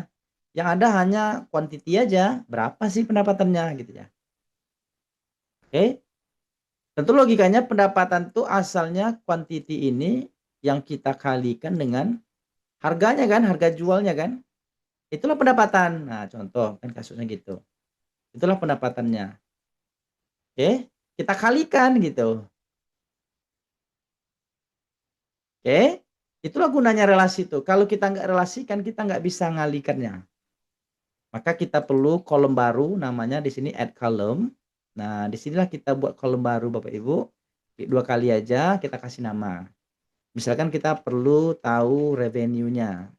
Yang ada hanya quantity aja, berapa sih pendapatannya gitu ya. Oke, tentu logikanya pendapatan itu asalnya quantity ini yang kita kalikan dengan harganya kan, harga jualnya kan. Itulah pendapatan. Nah, contoh kan kasusnya gitu. Itulah pendapatannya. Oke, kita kalikan gitu. Oke, itulah gunanya relasi itu. Kalau kita nggak relasikan, kita nggak bisa ngalikannya. Maka kita perlu kolom baru, namanya di sini add column. Nah, disinilah kita buat kolom baru Bapak Ibu. Dua kali aja kita kasih nama. Misalkan kita perlu tahu revenue-nya.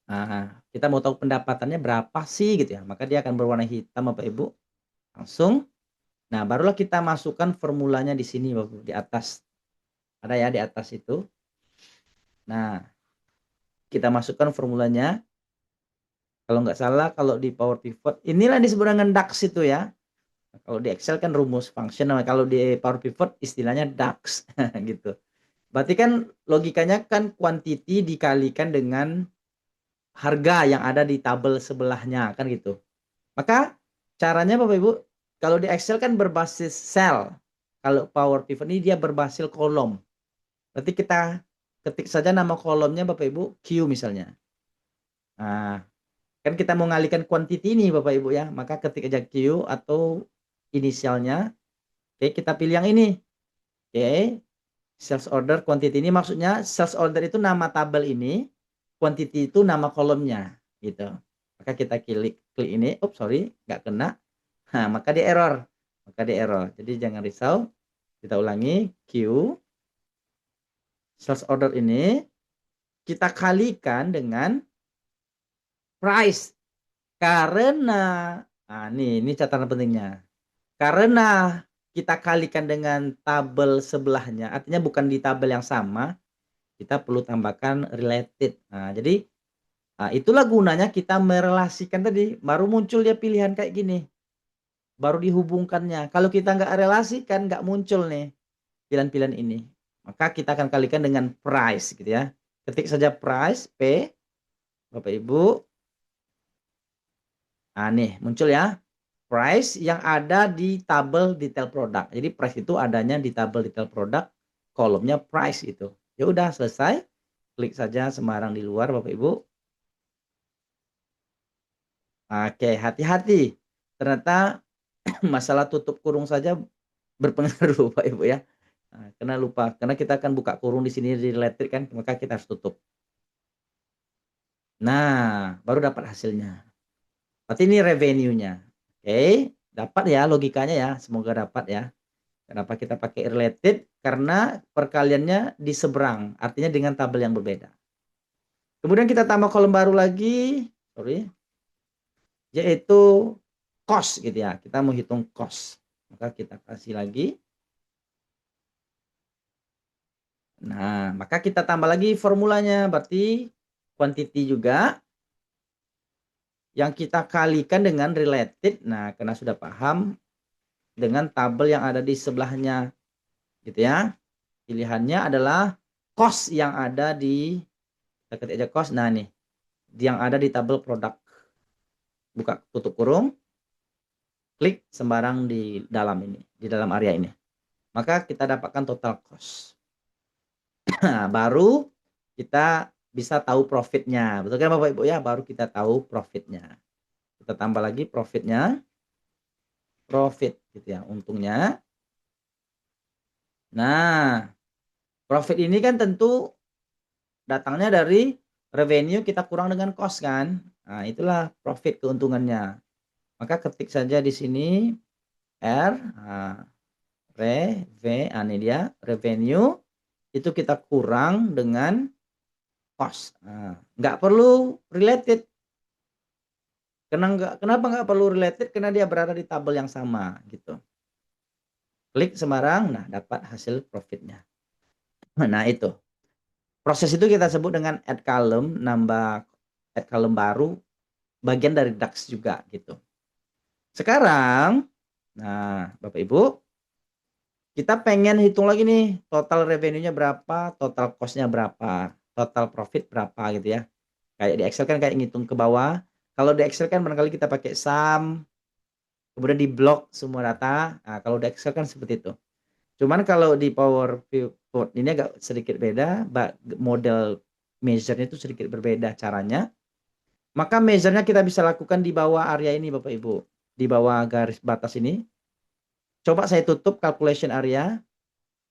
Nah, kita mau tahu pendapatannya berapa sih gitu ya. Maka dia akan berwarna hitam Bapak Ibu. Langsung. Nah, barulah kita masukkan formulanya di sini Bapak Ibu, di atas. Ada ya di atas itu. Nah, kita masukkan formulanya. Kalau nggak salah, kalau di Power Pivot, inilah disebut dengan DAX itu ya. Kalau di Excel kan rumus function, kalau di Power Pivot istilahnya DAX gitu. Berarti kan logikanya kan quantity dikalikan dengan harga yang ada di tabel sebelahnya kan gitu. Maka caranya Bapak Ibu, kalau di Excel kan berbasis cell. Kalau Power Pivot ini dia berbasis kolom. Berarti kita ketik saja nama kolomnya Bapak Ibu Q misalnya. Nah, kan kita mau ngalihkan quantity ini Bapak Ibu ya, maka ketik aja Q atau inisialnya. Oke, kita pilih yang ini. Oke, sales order quantity ini maksudnya sales order itu nama tabel ini, quantity itu nama kolomnya gitu. Maka kita klik ini, sorry, nggak kena. Nah, maka di error. Maka di error. Jadi jangan risau. Kita ulangi Q sales order ini kita kalikan dengan price karena ini catatan pentingnya. Karena kita kalikan dengan tabel sebelahnya, artinya bukan di tabel yang sama, kita perlu tambahkan related. Nah, jadi itulah gunanya kita merelasikan tadi, baru muncul dia pilihan kayak gini. Baru dihubungkannya. Kalau kita nggak relasikan, nggak muncul nih pilihan-pilihan ini. Maka kita akan kalikan dengan price gitu ya. Ketik saja price, P, Bapak Ibu. Nah, nih muncul ya. Price yang ada di tabel detail produk. Jadi price itu adanya di tabel detail produk, kolomnya price itu. Ya udah selesai. Klik saja sembarang di luar Bapak Ibu. Oke, hati-hati. Ternyata masalah tutup kurung saja berpengaruh Pak Ibu ya. Nah, karena lupa, karena kita akan buka kurung di sini di related kan, maka kita harus tutup. Nah, baru dapat hasilnya. Berarti ini revenue-nya. Oke, dapat ya logikanya ya, semoga dapat ya. Kenapa kita pakai related? Karena perkaliannya di seberang, artinya dengan tabel yang berbeda. Kemudian kita tambah kolom baru lagi, sorry, yaitu cost gitu ya. Kita mau hitung cost. Maka kita kasih lagi. Nah, maka kita tambah lagi formulanya, berarti quantity juga yang kita kalikan dengan related. Nah, karena sudah paham dengan tabel yang ada di sebelahnya gitu ya. Pilihannya adalah cost yang ada di kita ketik aja cost. Nah, nih yang ada di tabel produk. Buka tutup kurung, klik sembarang di dalam ini, di dalam area ini. Maka kita dapatkan total cost. Nah, baru kita bisa tahu profitnya. Betul kan Bapak Ibu ya? Baru kita tahu profitnya. Kita tambah lagi profitnya, profit gitu ya, untungnya. Nah, profit ini kan tentu datangnya dari revenue kita kurang dengan cost kan. Nah, itulah profit keuntungannya. Maka ketik saja di sini R, nah, ini dia revenue itu kita kurang dengan cost. Nah, nggak perlu related. Kenapa nggak perlu related? Karena dia berada di tabel yang sama gitu. Klik sembarang, nah dapat hasil profitnya. Nah itu. Proses itu kita sebut dengan add column, nambah add column baru, bagian dari DAX juga gitu. Sekarang, nah Bapak Ibu, kita pengen hitung lagi nih, total revenue-nya berapa, total cost-nya berapa, total profit berapa gitu ya. Kayak di Excel kan kayak ngitung ke bawah. Kalau di Excel kan barangkali kita pakai sum, kemudian di blok semua data. Nah, kalau di Excel kan seperti itu. Cuman kalau di Power Pivot ini agak sedikit beda, model measure-nya itu sedikit berbeda caranya. Maka measure-nya kita bisa lakukan di bawah area ini Bapak Ibu. Di bawah garis batas ini. Coba saya tutup calculation area.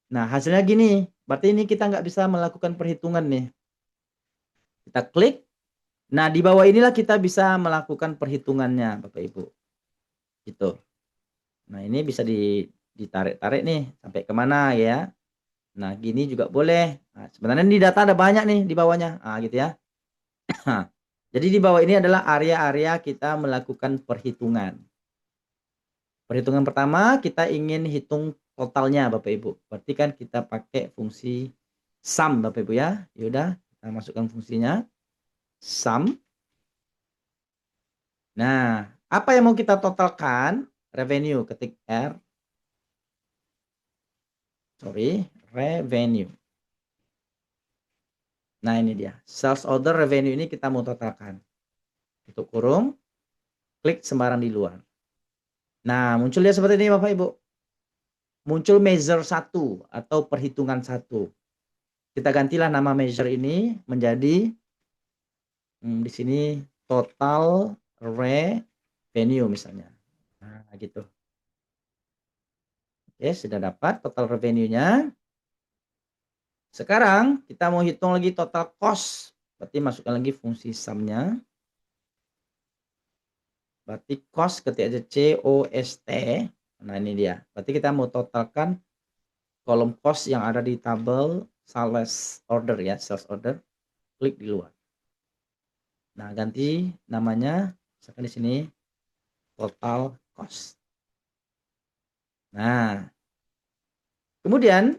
Nah, hasilnya gini. Berarti ini kita nggak bisa melakukan perhitungan nih. Kita klik. Nah, di bawah inilah kita bisa melakukan perhitungannya Bapak Ibu. Gitu. Nah, ini bisa ditarik-tarik nih sampai kemana ya. Nah, gini juga boleh. Nah, sebenarnya di data ada banyak nih di bawahnya. Nah, gitu ya. Jadi di bawah ini adalah area-area kita melakukan perhitungan. Perhitungan pertama kita ingin hitung totalnya Bapak Ibu. Berarti kan kita pakai fungsi sum Bapak Ibu ya. Yaudah, kita masukkan fungsinya sum. Nah, apa yang mau kita totalkan? Revenue, ketik R. Sorry, revenue. Nah, ini dia. Sales order revenue ini kita mau totalkan. Tutup kurung, klik sembarang di luar. Nah, muncul dia seperti ini Bapak Ibu. Muncul measure 1 atau perhitungan 1. Kita gantilah nama measure ini menjadi di sini total revenue misalnya. Nah, gitu. Oke, sudah dapat total revenue-nya. Sekarang kita mau hitung lagi total cost. Berarti masukkan lagi fungsi sum-nya. Berarti cost ketik aja COST. Nah, ini dia. Berarti kita mau totalkan kolom cost yang ada di tabel sales order ya, sales order. Klik di luar. Nah, ganti namanya misalkan di sini total cost. Nah, kemudian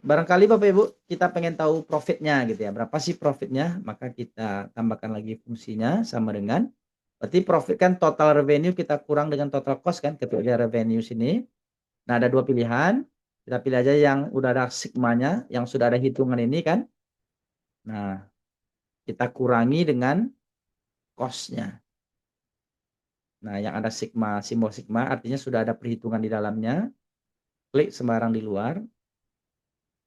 barangkali Bapak Ibu kita pengen tahu profitnya gitu ya. Berapa sih profitnya? Maka kita tambahkan lagi fungsinya sama dengan berarti profit kan total revenue kita kurang dengan total cost kan ketika revenue sini. Nah, ada dua pilihan. Kita pilih aja yang udah ada sigmanya, yang sudah ada hitungan ini kan. Nah, kita kurangi dengan cost-nya. Nah, yang ada sigma, simbol sigma artinya sudah ada perhitungan di dalamnya. Klik sembarang di luar.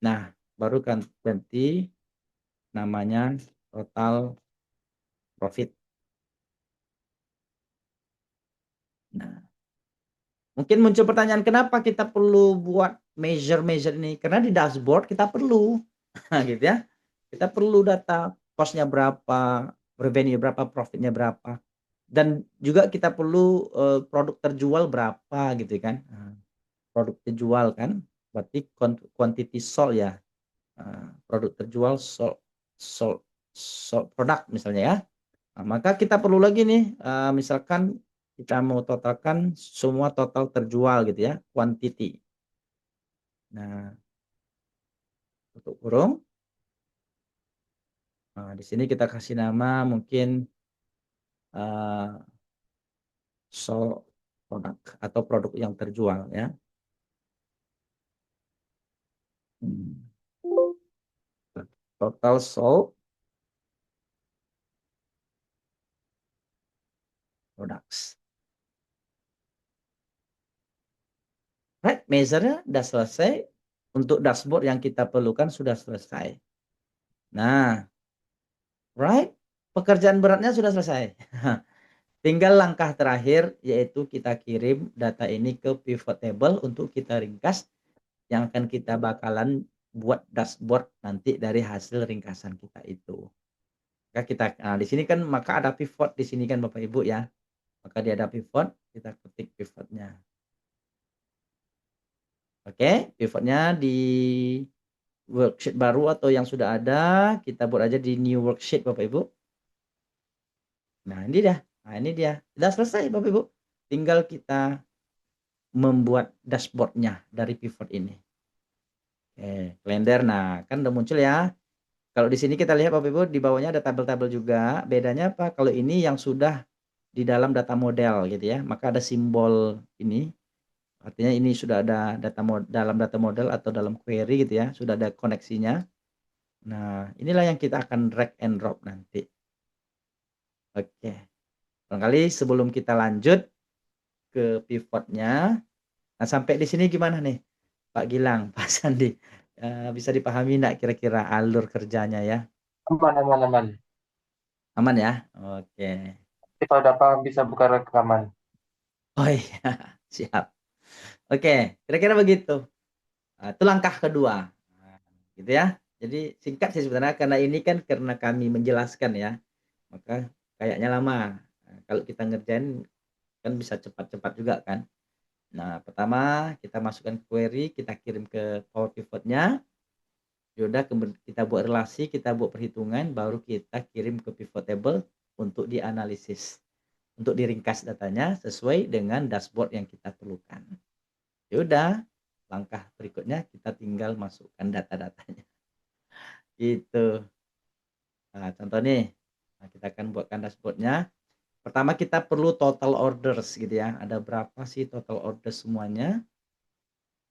Nah, baru kan ganti namanya total profit. Nah, mungkin muncul pertanyaan kenapa kita perlu buat measure ini? Karena di dashboard kita perlu, nah, gitu ya. Kita perlu data cost-nya berapa, revenue berapa, profitnya berapa. Dan juga kita perlu produk terjual berapa gitu kan. Nah, produk terjual kan berarti quantity sold ya. Produk terjual sold, sold, sold produk misalnya ya. Nah, maka kita perlu lagi nih misalkan kita mau totalkan semua total terjual gitu ya, quantity. Nah, tutup kurung. Nah, di sini kita kasih nama mungkin uh, sold produk atau produk yang terjual ya. Hmm. Total sold Right, measure-nya udah selesai, untuk dashboard yang kita perlukan sudah selesai. Nah, right, pekerjaan beratnya sudah selesai. Tinggal langkah terakhir yaitu kita kirim data ini ke pivot table untuk kita ringkas yang akan kita bakalan buat dashboard nanti dari hasil ringkasan kita itu. Nah, di sini kan maka ada pivot di sini kan Bapak Ibu ya. Maka dia ada pivot, kita ketik pivotnya. Oke, pivotnya di worksheet baru atau yang sudah ada, kita buat aja di new worksheet Bapak Ibu. Nah, ini dia. Nah, ini dia. Sudah selesai Bapak Ibu. Tinggal kita membuat dashboardnya dari pivot ini. Oke, kalender. Nah, kan udah muncul ya. Kalau di sini kita lihat Bapak Ibu di bawahnya ada tabel-tabel juga. Bedanya apa? Kalau ini yang sudah di dalam data model gitu ya. Maka ada simbol ini. Artinya ini sudah ada dalam data model atau dalam query gitu ya. Sudah ada koneksinya. Nah, inilah yang kita akan drag and drop nanti. Oke. Barangkali sebelum kita lanjut ke pivotnya. Nah, sampai di sini gimana nih Pak Gilang, Pak Sandi? Bisa dipahami enggak kira-kira alur kerjanya ya? Aman, aman, aman. Aman ya? Oke. Kita udah paham bisa buka rekaman. Oh iya, siap. Oke, kira-kira begitu. Itu langkah kedua. Nah, gitu ya. Jadi singkat sih sebenarnya karena ini kan karena kami menjelaskan ya, maka kayaknya lama. Nah, kalau kita ngerjain kan bisa cepat-cepat juga kan. Nah, pertama kita masukkan query, kita kirim ke Power Pivot-nya. Ya udah kita buat relasi, kita buat perhitungan, baru kita kirim ke pivot table untuk dianalisis. Untuk diringkas datanya sesuai dengan dashboard yang kita perlukan. Ya udah, langkah berikutnya kita tinggal masukkan data-datanya. Gitu. Nah, contoh nih. Nah, kita akan buatkan dashboardnya. Pertama kita perlu total orders gitu ya. Ada berapa sih total orders semuanya?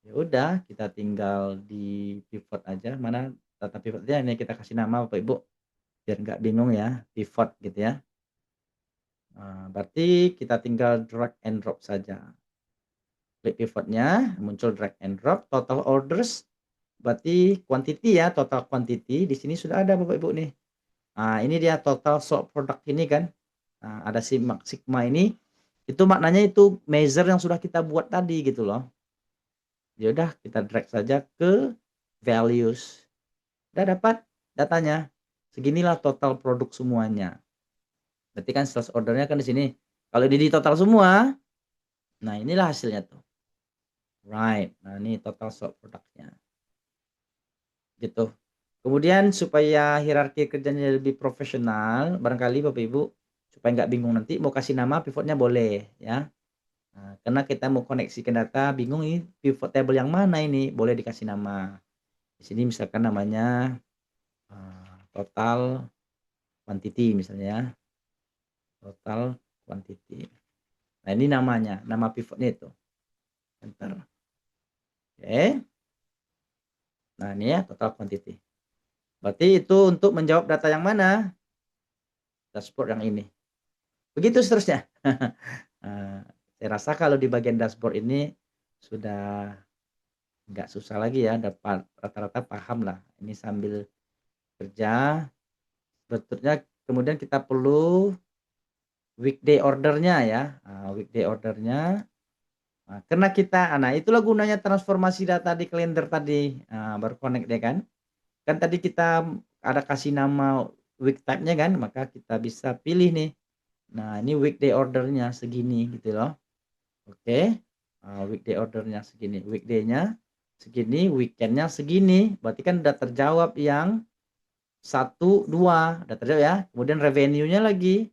Ya udah, kita tinggal di pivot aja. Mana data pivotnya ini kita kasih nama Bapak Ibu biar nggak bingung ya, pivot gitu ya. Nah, berarti kita tinggal drag and drop saja. Klik pivotnya, muncul drag and drop, total orders, berarti quantity ya, total quantity. Di sini sudah ada Bapak Ibu nih. Nah, ini dia total sold product ini kan. Nah, ada sigma ini. Itu maknanya itu measure yang sudah kita buat tadi gitu loh. Ya udah, kita drag saja ke values. Udah dapat datanya. Seginilah total produk semuanya. Berarti kan sales ordernya kan di sini. Kalau di total semua, nah inilah hasilnya tuh. Right. Nah, ini total sold produknya. Gitu. Kemudian supaya hierarki kerjanya lebih profesional, barangkali Bapak Ibu supaya nggak bingung nanti mau kasih nama pivotnya boleh ya. Nah, karena kita mau koneksikan data, bingung ini pivot table yang mana ini, boleh dikasih nama. Di sini misalkan namanya total quantity misalnya ya. Total quantity. Nah, ini namanya, nama pivotnya itu. Enter. Oke. Nah, ini ya total quantity. Berarti itu untuk menjawab data yang mana? Dashboard yang ini. Begitu seterusnya. Saya rasa kalau di bagian dashboard ini sudah nggak susah lagi ya, dapat rata-rata paham lah. Ini sambil kerja. Betulnya kemudian kita perlu weekday ordernya ya. Weekday ordernya. Nah, karena kita, nah itulah gunanya transformasi data di kalender tadi. Baru connect deh kan. Kan tadi kita ada kasih nama week type-nya kan, maka kita bisa pilih nih. Nah, ini weekday ordernya segini gitu loh. Oke. Weekday ordernya segini, weekday-nya segini, weekend-nya segini. Berarti kan udah terjawab yang 1, 2, udah terjawab ya. Kemudian revenue-nya lagi.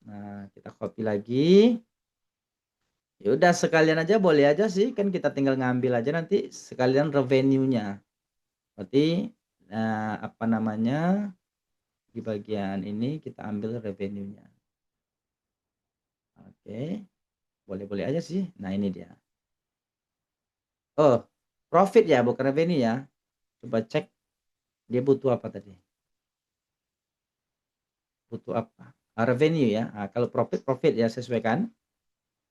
Nah, kita copy lagi. Ya udah sekalian aja boleh aja sih, kan kita tinggal ngambil aja nanti sekalian revenue-nya. Berarti apa namanya? Di bagian ini kita ambil revenue-nya. Oke. Boleh-boleh aja sih. Nah, ini dia. Oh, profit ya, bukan revenue ya. Coba cek dia butuh apa tadi? Butuh apa? revenue ya. Nah, kalau profit ya sesuaikan.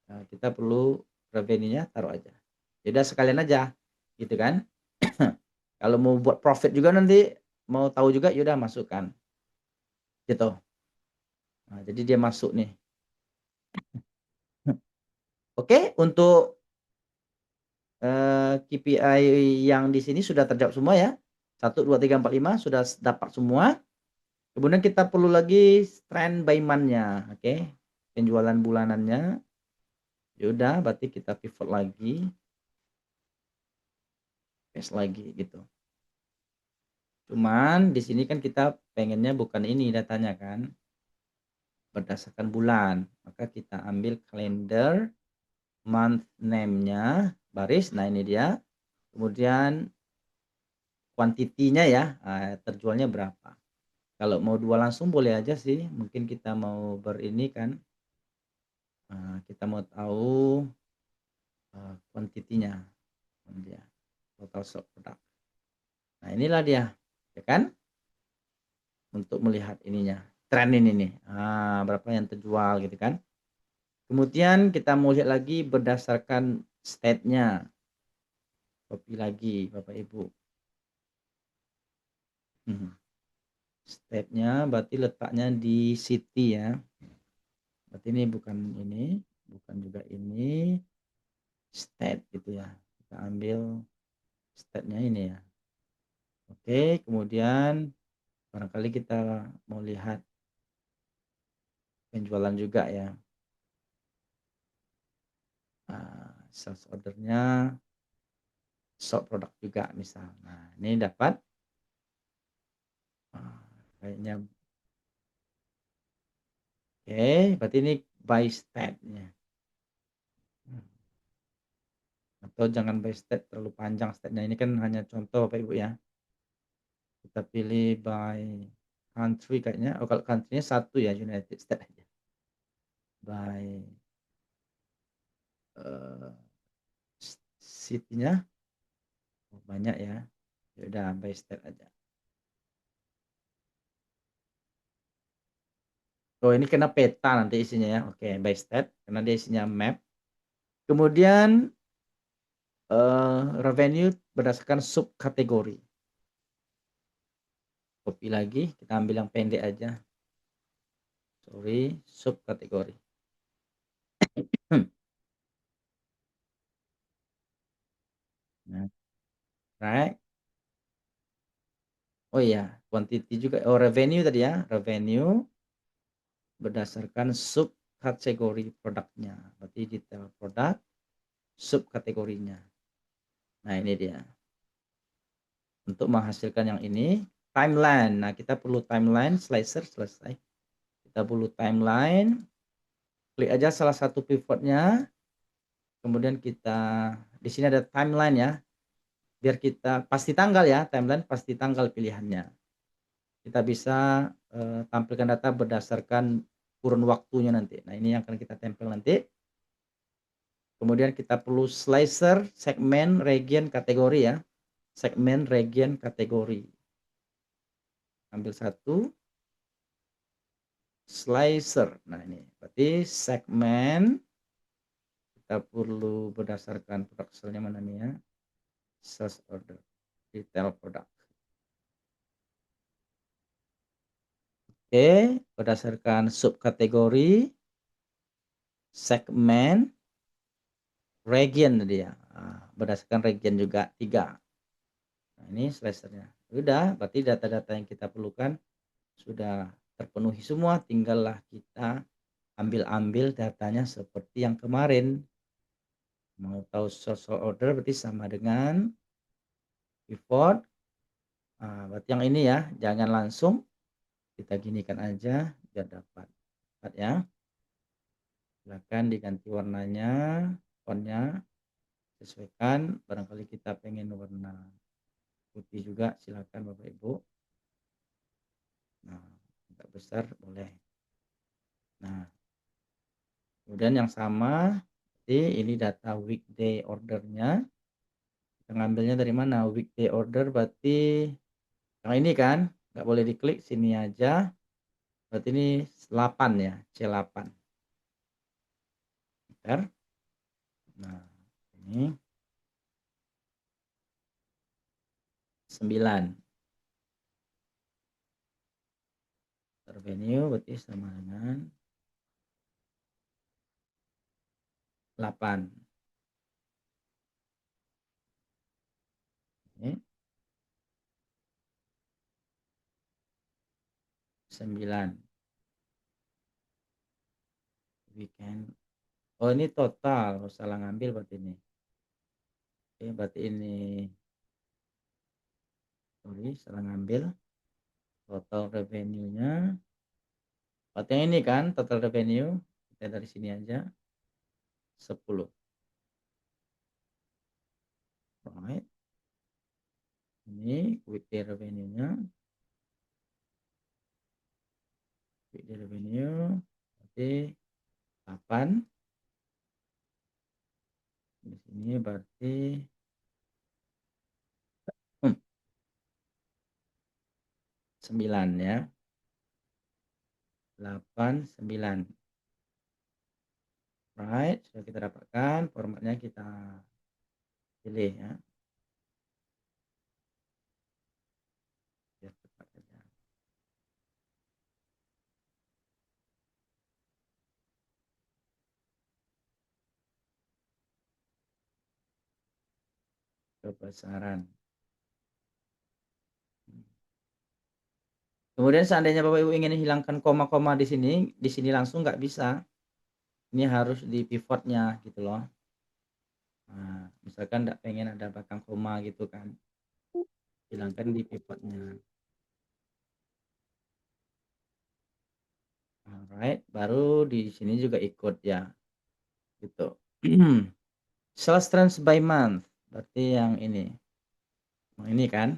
Nah, kita perlu revenue-nya taruh aja. Ya udah sekalian aja, gitu kan. Kalau mau buat profit juga nanti mau tahu juga ya udah masukkan, gitu. Nah, jadi dia masuk nih. Oke, untuk KPI yang di sini sudah terjawab semua ya. 1, 2, 3, 4, 5 sudah dapat semua. Kemudian kita perlu lagi trend by month-nya, oke. Penjualan bulanannya. Ya udah, berarti kita pivot lagi, paste lagi gitu. Cuman di sini kan kita pengennya bukan ini datanya kan, berdasarkan bulan. Maka kita ambil kalender, month name-nya, baris. Nah, ini dia. Kemudian kuantitinya ya, terjualnya berapa. Kalau mau dua langsung boleh aja sih. Mungkin kita mau berini kan, kita mau tahu kuantitinya, dia total stock product. Nah, inilah dia, ya kan? Untuk melihat ininya, tren ini nih, berapa yang terjual gitu kan. Kemudian kita mau lihat lagi berdasarkan state-nya. Copy lagi Bapak Ibu. State-nya berarti letaknya di city ya. Berarti ini bukan juga ini. State gitu ya. Kita ambil state-nya ini ya. Oke, kemudian barangkali kita mau lihat penjualan juga ya. Sales ordernya, shop produk juga misal. Nah, ini dapat kayaknya oke, berarti ini by state-nya. Atau jangan by state terlalu panjang state-nya. Ini kan hanya contoh Bapak Ibu ya. Kita pilih by country kayaknya. Oh, kalau country-nya satu ya, United States aja. By city-nya banyak ya. Ya udah by state aja. Oh, ini kena peta nanti isinya ya. Oke, by state karena dia isinya map. Kemudian revenue berdasarkan subkategori. Copy lagi, kita ambil yang pendek aja. Sorry, subkategori. Nah, right. Oh iya, quantity juga. Oh, revenue tadi ya. Revenue berdasarkan subkategori produknya. Berarti detail produk, subkategorinya. Nah, ini dia. Untuk menghasilkan yang ini, timeline. Nah, kita perlu timeline, slicer, selesai. Kita perlu timeline. Klik aja salah satu pivotnya. Kemudian kita, di sini ada timeline ya. Biar kita, pasti tanggal ya, timeline pasti tanggal pilihannya. Kita bisa tampilkan data berdasarkan kurun waktunya nanti. Nah, ini yang akan kita tempel nanti. Kemudian kita perlu slicer, segmen, region, kategori ya. Segmen, region, kategori. Ambil satu. Slicer. Nah, ini berarti segmen. Kita perlu berdasarkan produk selnya mana nih ya. Sales order. Detail produk. Oke, berdasarkan subkategori, segmen, region tadi ya. Berdasarkan region juga 3. Nah, ini slicernya. Udah, berarti data-data yang kita perlukan sudah terpenuhi semua. Tinggallah kita ambil-ambil datanya seperti yang kemarin. Mau tahu source order berarti sama dengan pivot. Berarti yang ini ya, jangan langsung kita ginikan aja biar dapat ya. Silakan diganti warnanya, fontnya sesuaikan. Barangkali kita pengen warna putih juga, silakan Bapak Ibu. Nah, agak besar boleh. Nah, kemudian yang sama, ini data weekday ordernya. Kita ngambilnya dari mana? Weekday order berarti yang ini kan, nggak boleh diklik, sini aja. Berarti ini 8 ya, C8. Enter. Nah, ini 9. Revenue berarti sama dengan 8. Ini 9. Weekend. Oh, ini total. Oh, salah ngambil berarti ini. Oke, berarti ini. Sorry, salah ngambil. Total revenue-nya. Berarti yang ini kan, total revenue. Kita dari sini aja. 10. Right. Ini weekday revenue-nya. Weekday revenue. Berarti 8. Di sini berarti 9 ya. 8, 9. Right, sudah kita dapatkan. Formatnya kita pilih ya. Biar cepat aja. Kebesaran. Kemudian seandainya Bapak Ibu ingin hilangkan koma-koma di sini langsung nggak bisa. Ini harus di pivotnya gitu loh. Nah, misalkan nggak pengen ada belakang koma gitu kan, hilangkan di pivotnya. Alright, baru di sini juga ikut ya, gitu. Sales trends by month, berarti yang ini kan.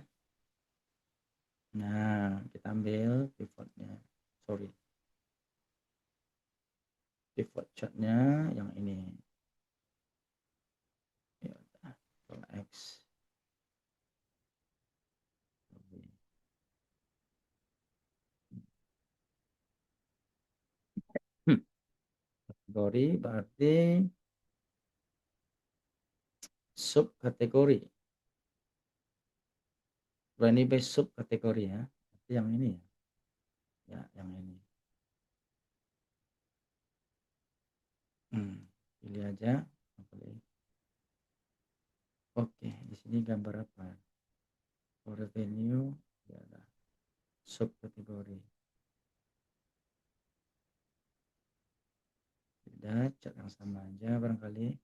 Nah, kita ambil pivotnya. Sorry, pivot chartnya yang ini. Ya, X. Kategori berarti subkategori. Berani by subkategori ya. Berarti yang ini ya. Ya, yang ini. Pilih aja. Oke, di sini gambar apa? For revenue, ya, subkategori. Tidak, cat yang sama aja barangkali.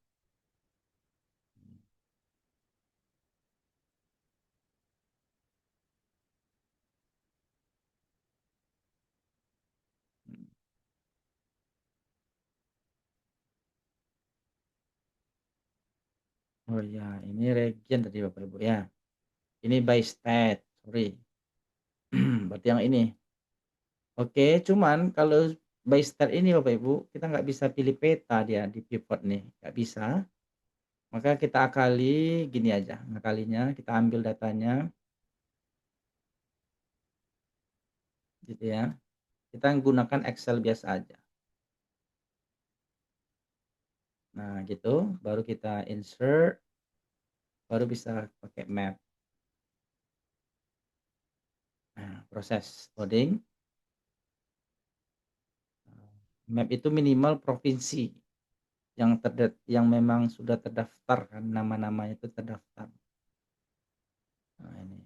Oh ya, ini region tadi Bapak Ibu ya. Ini by state, sorry. Berarti yang ini. Oke, cuman kalau by state ini Bapak Ibu, kita nggak bisa pilih peta dia di pivot nih, nggak bisa. Maka kita akali gini aja, ngakalinya kita ambil datanya, gitu ya. Kita menggunakan Excel biasa aja. Nah, gitu, baru kita insert, baru bisa pakai map. Nah, proses coding. Map itu minimal provinsi yang memang sudah terdaftar kan, nama-namanya itu terdaftar. Nah, ini.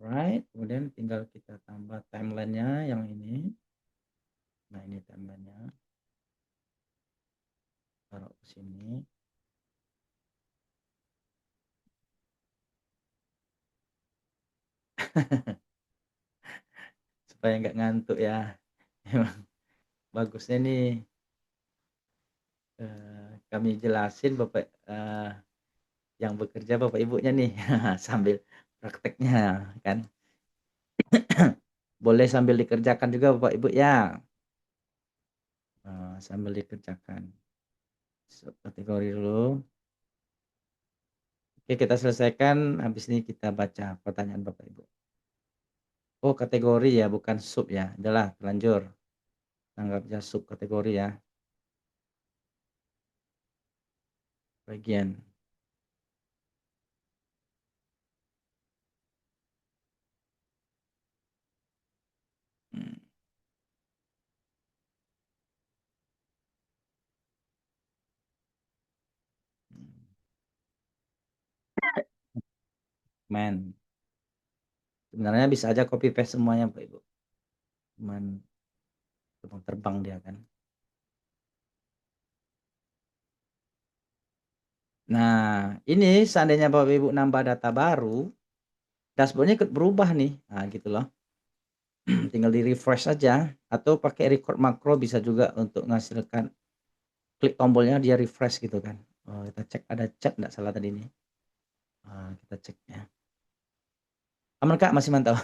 Right, kemudian tinggal kita tambah timelinenya yang ini. Nah, ini timelinenya. Taruh ke sini. Supaya nggak ngantuk ya. Emang bagusnya nih kami jelasin Bapak yang bekerja Bapak Ibunya nih sambil prakteknya kan. Boleh sambil dikerjakan juga Bapak Ibu ya. Sambil dikerjakan. Kategori dulu. Oke, kita selesaikan. Habis ini kita baca pertanyaan Bapak Ibu. Oh, kategori ya, bukan sub ya. Udahlah, terlanjur. Anggapnya sub kategori ya. Bagian. Hmm. Men. Sebenarnya bisa aja copy paste semuanya, Pak Ibu. Cuman terbang dia kan. Nah, ini seandainya Bapak Ibu nambah data baru, dashboardnya ikut berubah nih. Nah, gitu loh. Tinggal di refresh saja atau pakai record makro bisa juga untuk menghasilkan klik tombolnya dia refresh gitu kan. Oh, kita cek ada chat enggak salah tadi ini. Kita cek ya. Aman Kak, masih mantap.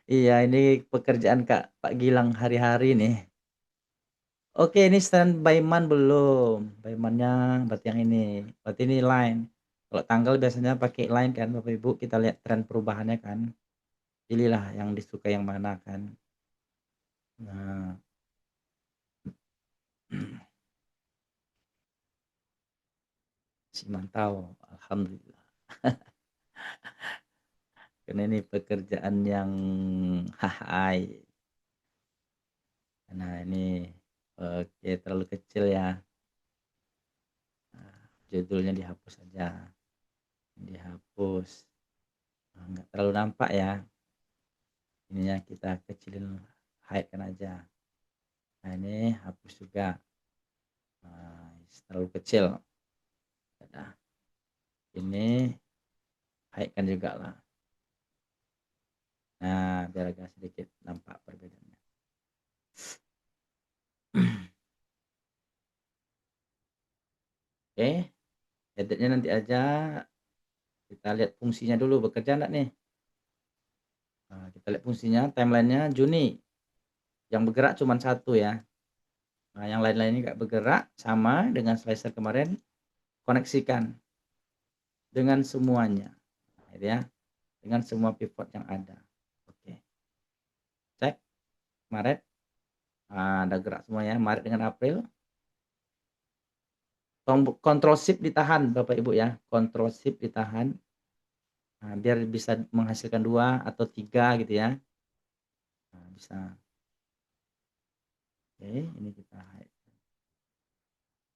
Iya, ini pekerjaan Kak Pak Gilang hari-hari nih. Oke, ini standby month belum. By month-nya berarti yang ini. Berarti ini line. Kalau tanggal biasanya pakai line kan Bapak Ibu, kita lihat tren perubahannya kan. Pilihlah yang disuka yang mana kan. Nah, si mantau. Alhamdulillah. Karena ini pekerjaan yang hai. Nah, ini oke terlalu kecil ya. Nah, judulnya dihapus saja. Dihapus. Nah, nggak terlalu nampak ya. Ininya kita kecilin, hide kan aja. Nah, ini hapus juga. Nah, terlalu kecil. Nah, ini hide kan juga lah. Nah, biar agak sedikit nampak perbedaannya. Oke, editnya nanti aja. Kita lihat fungsinya dulu bekerja enggak nih. Nah, kita lihat fungsinya, timelinenya Juni. Yang bergerak cuma satu ya. Nah, yang lain-lainnya nggak bergerak, sama dengan slicer kemarin, koneksikan dengan semuanya. Nah, gitu ya, dengan semua pivot yang ada. Oke, cek Maret. Nah, ada gerak semuanya, Maret dengan April. Control Shift ditahan Bapak Ibu ya, Control Shift ditahan. Nah, biar bisa menghasilkan 2 atau 3 gitu ya. Nah, bisa. Oke, ini kita hide.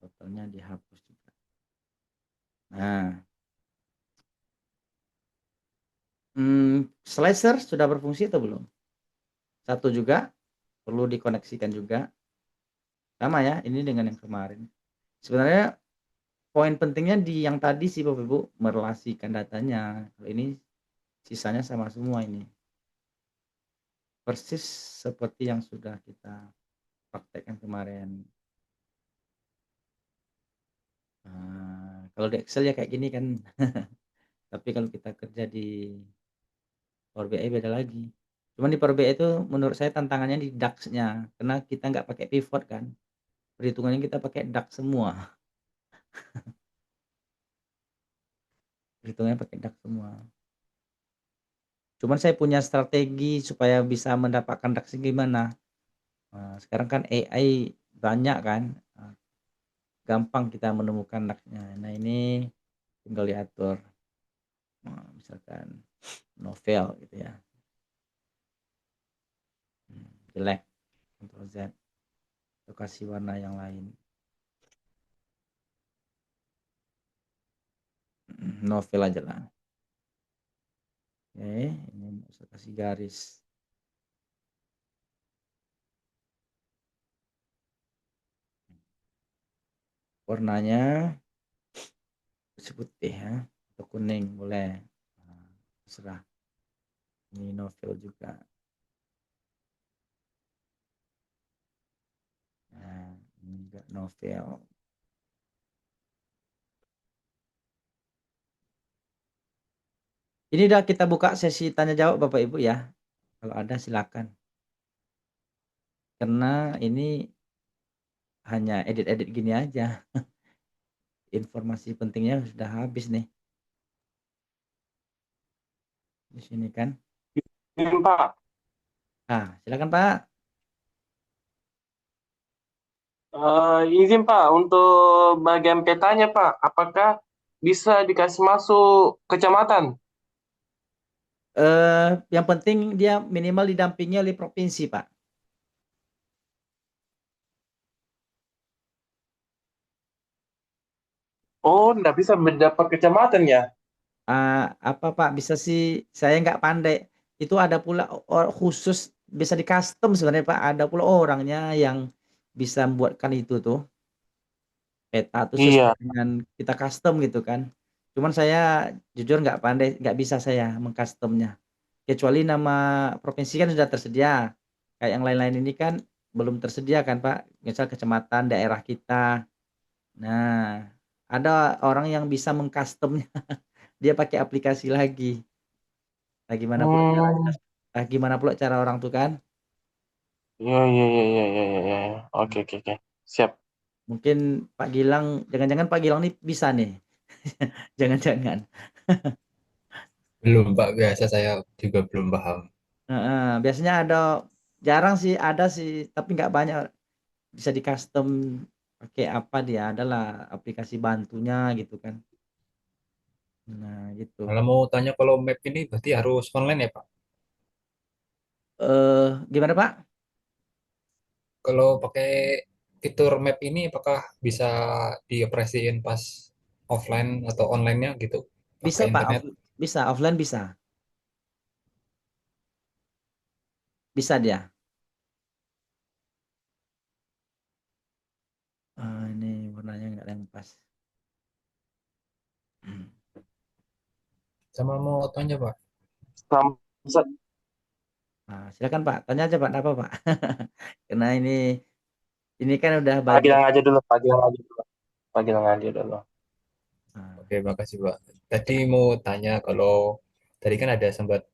Totalnya dihapus juga. Nah, slicer sudah berfungsi atau belum? Satu juga, perlu dikoneksikan juga. Sama ya, ini dengan yang kemarin. Sebenarnya poin pentingnya di yang tadi sih Bapak Ibu, merelasikan datanya. Kalau ini sisanya sama semua ini. Persis seperti yang sudah kita praktekkan kemarin. Kalau di Excel ya kayak gini kan. Tapi kalau kita kerja di Power BI beda lagi. Cuman di Power BI itu menurut saya tantangannya di DAX-nya. Karena kita nggak pakai pivot kan. Perhitungannya kita pakai DAX semua. Perhitungannya pakai DAX semua. Cuman saya punya strategi supaya bisa mendapatkan DAX gimana. Nah, sekarang kan AI banyak kan. Nah, gampang kita menemukan DAX-nya. Nah, ini tinggal diatur. Nah, misalkan novel gitu ya. Jelek. Ctrl Z. Atau kasih warna yang lain. Novel aja lah. Oke, ini bisa kasih garis. Warnanya putih ya. Atau kuning boleh. Nah, terserah. Ini novel juga. Nah, ini juga novel. Ini udah kita buka sesi tanya jawab Bapak Ibu ya. Kalau ada silakan. Karena ini hanya edit-edit gini aja. Informasi pentingnya sudah habis nih. Di sini kan. Pak. Nah, silakan Pak. Izin Pak, untuk bagian petanya Pak, apakah bisa dikasih masuk kecamatan? Yang penting dia minimal didampingi oleh provinsi, Pak. Oh, nggak bisa mendapat kecamatan ya? Apa Pak, bisa sih saya nggak pandai. Itu ada pula khusus bisa di-custom sebenarnya Pak, ada pula orangnya yang bisa membuatkan itu tuh, peta tuh Iya. sesuai dengan kita custom gitu kan. Cuman saya jujur nggak pandai, nggak bisa saya meng-custom-nya. Kecuali nama provinsi kan sudah tersedia. Kayak yang lain-lain ini kan belum tersedia kan Pak, misal kecamatan daerah kita. Nah, ada orang yang bisa meng-custom-nya, dia pakai aplikasi lagi. Nah, gimana pula caranya? Hmm, Gimana pula cara orang tuh kan? iya, iya, iya, iya, iya, iya, iya. Oke, Nah, oke, oke. Siap. mungkin Pak Gilang, jangan-jangan Pak Gilang nih bisa nih. Jangan-jangan. Belum, Pak. Biasa saya juga belum paham. Heeh, biasanya ada, jarang sih, ada sih, tapi nggak banyak bisa di custom pakai apa dia, adalah aplikasi bantunya gitu kan. Nah, gitu. Kalau mau tanya kalau map ini berarti harus online ya, Pak? Gimana Pak? Kalau pakai fitur map ini apakah bisa dioperasiin pas offline atau online-nya gitu? Bisa Pakai Pak, internet? bisa offline bisa. Bisa dia. Ini warnanya nggak ada yang pas. Sama mau tanya, Pak. Sam- sa- Nah, silakan Pak, tanya aja Pak, apa Pak? Karena ini kan udah Pak bagian. Gilang aja dulu, Pak Gilang aja dulu. Pak Gilang aja dulu. Nah, Oke, makasih, Pak. Tadi mau tanya kalau tadi kan ada sempat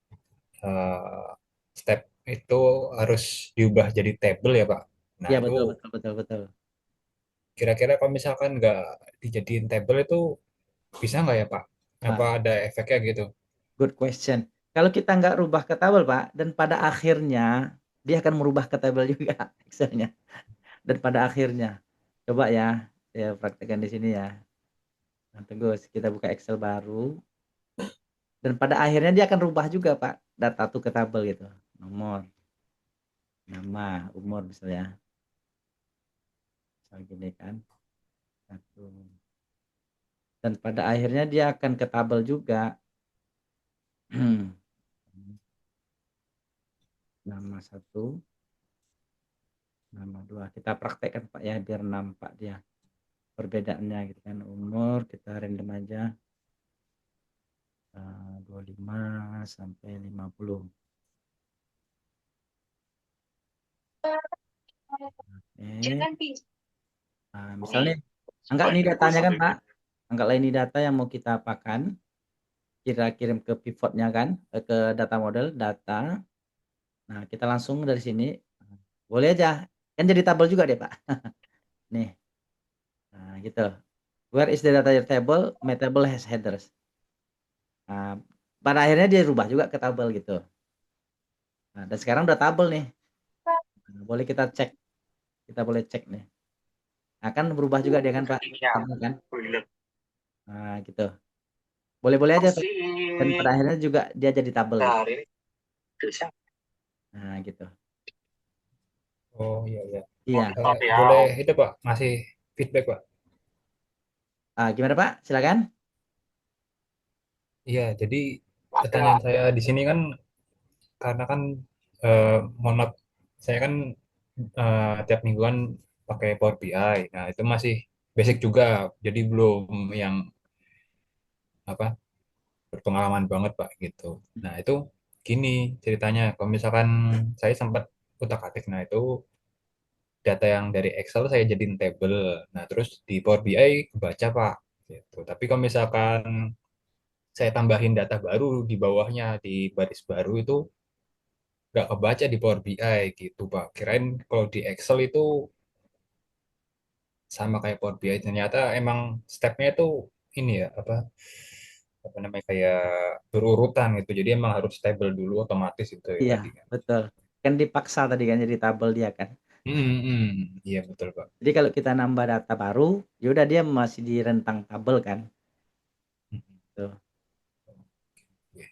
eh, step itu harus diubah jadi table ya, Pak. Nah, iya itu betul betul betul betul. kira-kira kalau misalkan nggak dijadiin table itu bisa nggak ya, Pak? Apa Wah, ada efeknya gitu? good question. Kalau kita nggak rubah ke tabel Pak, dan pada akhirnya dia akan merubah ke tabel juga Excelnya. Dan pada akhirnya, coba ya, saya praktekkan di sini ya. Nah, tunggu, kita buka Excel baru. Dan pada akhirnya dia akan rubah juga Pak, data tuh ke tabel gitu. Nomor, nama, umur misalnya. Misal gini kan. Satu. Dan pada akhirnya dia akan ke tabel juga. Nama satu, nama dua. Kita praktekkan Pak ya, biar nampak dia perbedaannya gitu kan. Umur kita random aja, 25 sampai 50. Oke. Nah, misalnya anggap ini datanya kan Pak, anggaplah ini data yang mau kita apakan, kita kirim ke pivotnya kan, ke data model data. Nah, kita langsung dari sini boleh aja kan jadi tabel juga deh Pak. Nih, nah gitu. Where is the data table? My table has headers. Nah, pada akhirnya dia rubah juga ke tabel gitu. Nah, dan sekarang udah tabel nih. Nah, boleh kita cek, kita boleh cek nih. Nah, kan berubah juga dia kan Pak, tabel kan. Nah, gitu. Boleh-boleh aja Pak. Dan pada akhirnya juga dia jadi tabel gitu. Nah, gitu. Oh iya iya. Iya. Boleh itu Pak ngasih feedback Pak? Gimana Pak? Silakan. Iya, jadi pertanyaan saya di sini kan karena kan mohon maaf saya kan tiap mingguan pakai Power BI. Nah itu masih basic juga, jadi belum yang apa berpengalaman banget Pak gitu. Nah itu gini ceritanya, kalau misalkan saya sempat utak-atik, nah itu data yang dari Excel saya jadiin table. Nah terus di Power BI kebaca Pak gitu. Tapi kalau misalkan saya tambahin data baru di bawahnya di baris baru itu nggak kebaca di Power BI gitu Pak. Kirain kalau di Excel itu sama kayak Power BI, ternyata emang stepnya itu ini ya apa apa namanya kayak berurutan gitu. Jadi emang harus stable dulu otomatis itu ya Iya, tadi kan. betul. Kan dipaksa tadi kan jadi tabel dia kan. Iya betul Pak. Jadi kalau kita nambah data baru, ya udah dia masih di rentang tabel kan. Mm, Tuh. iya.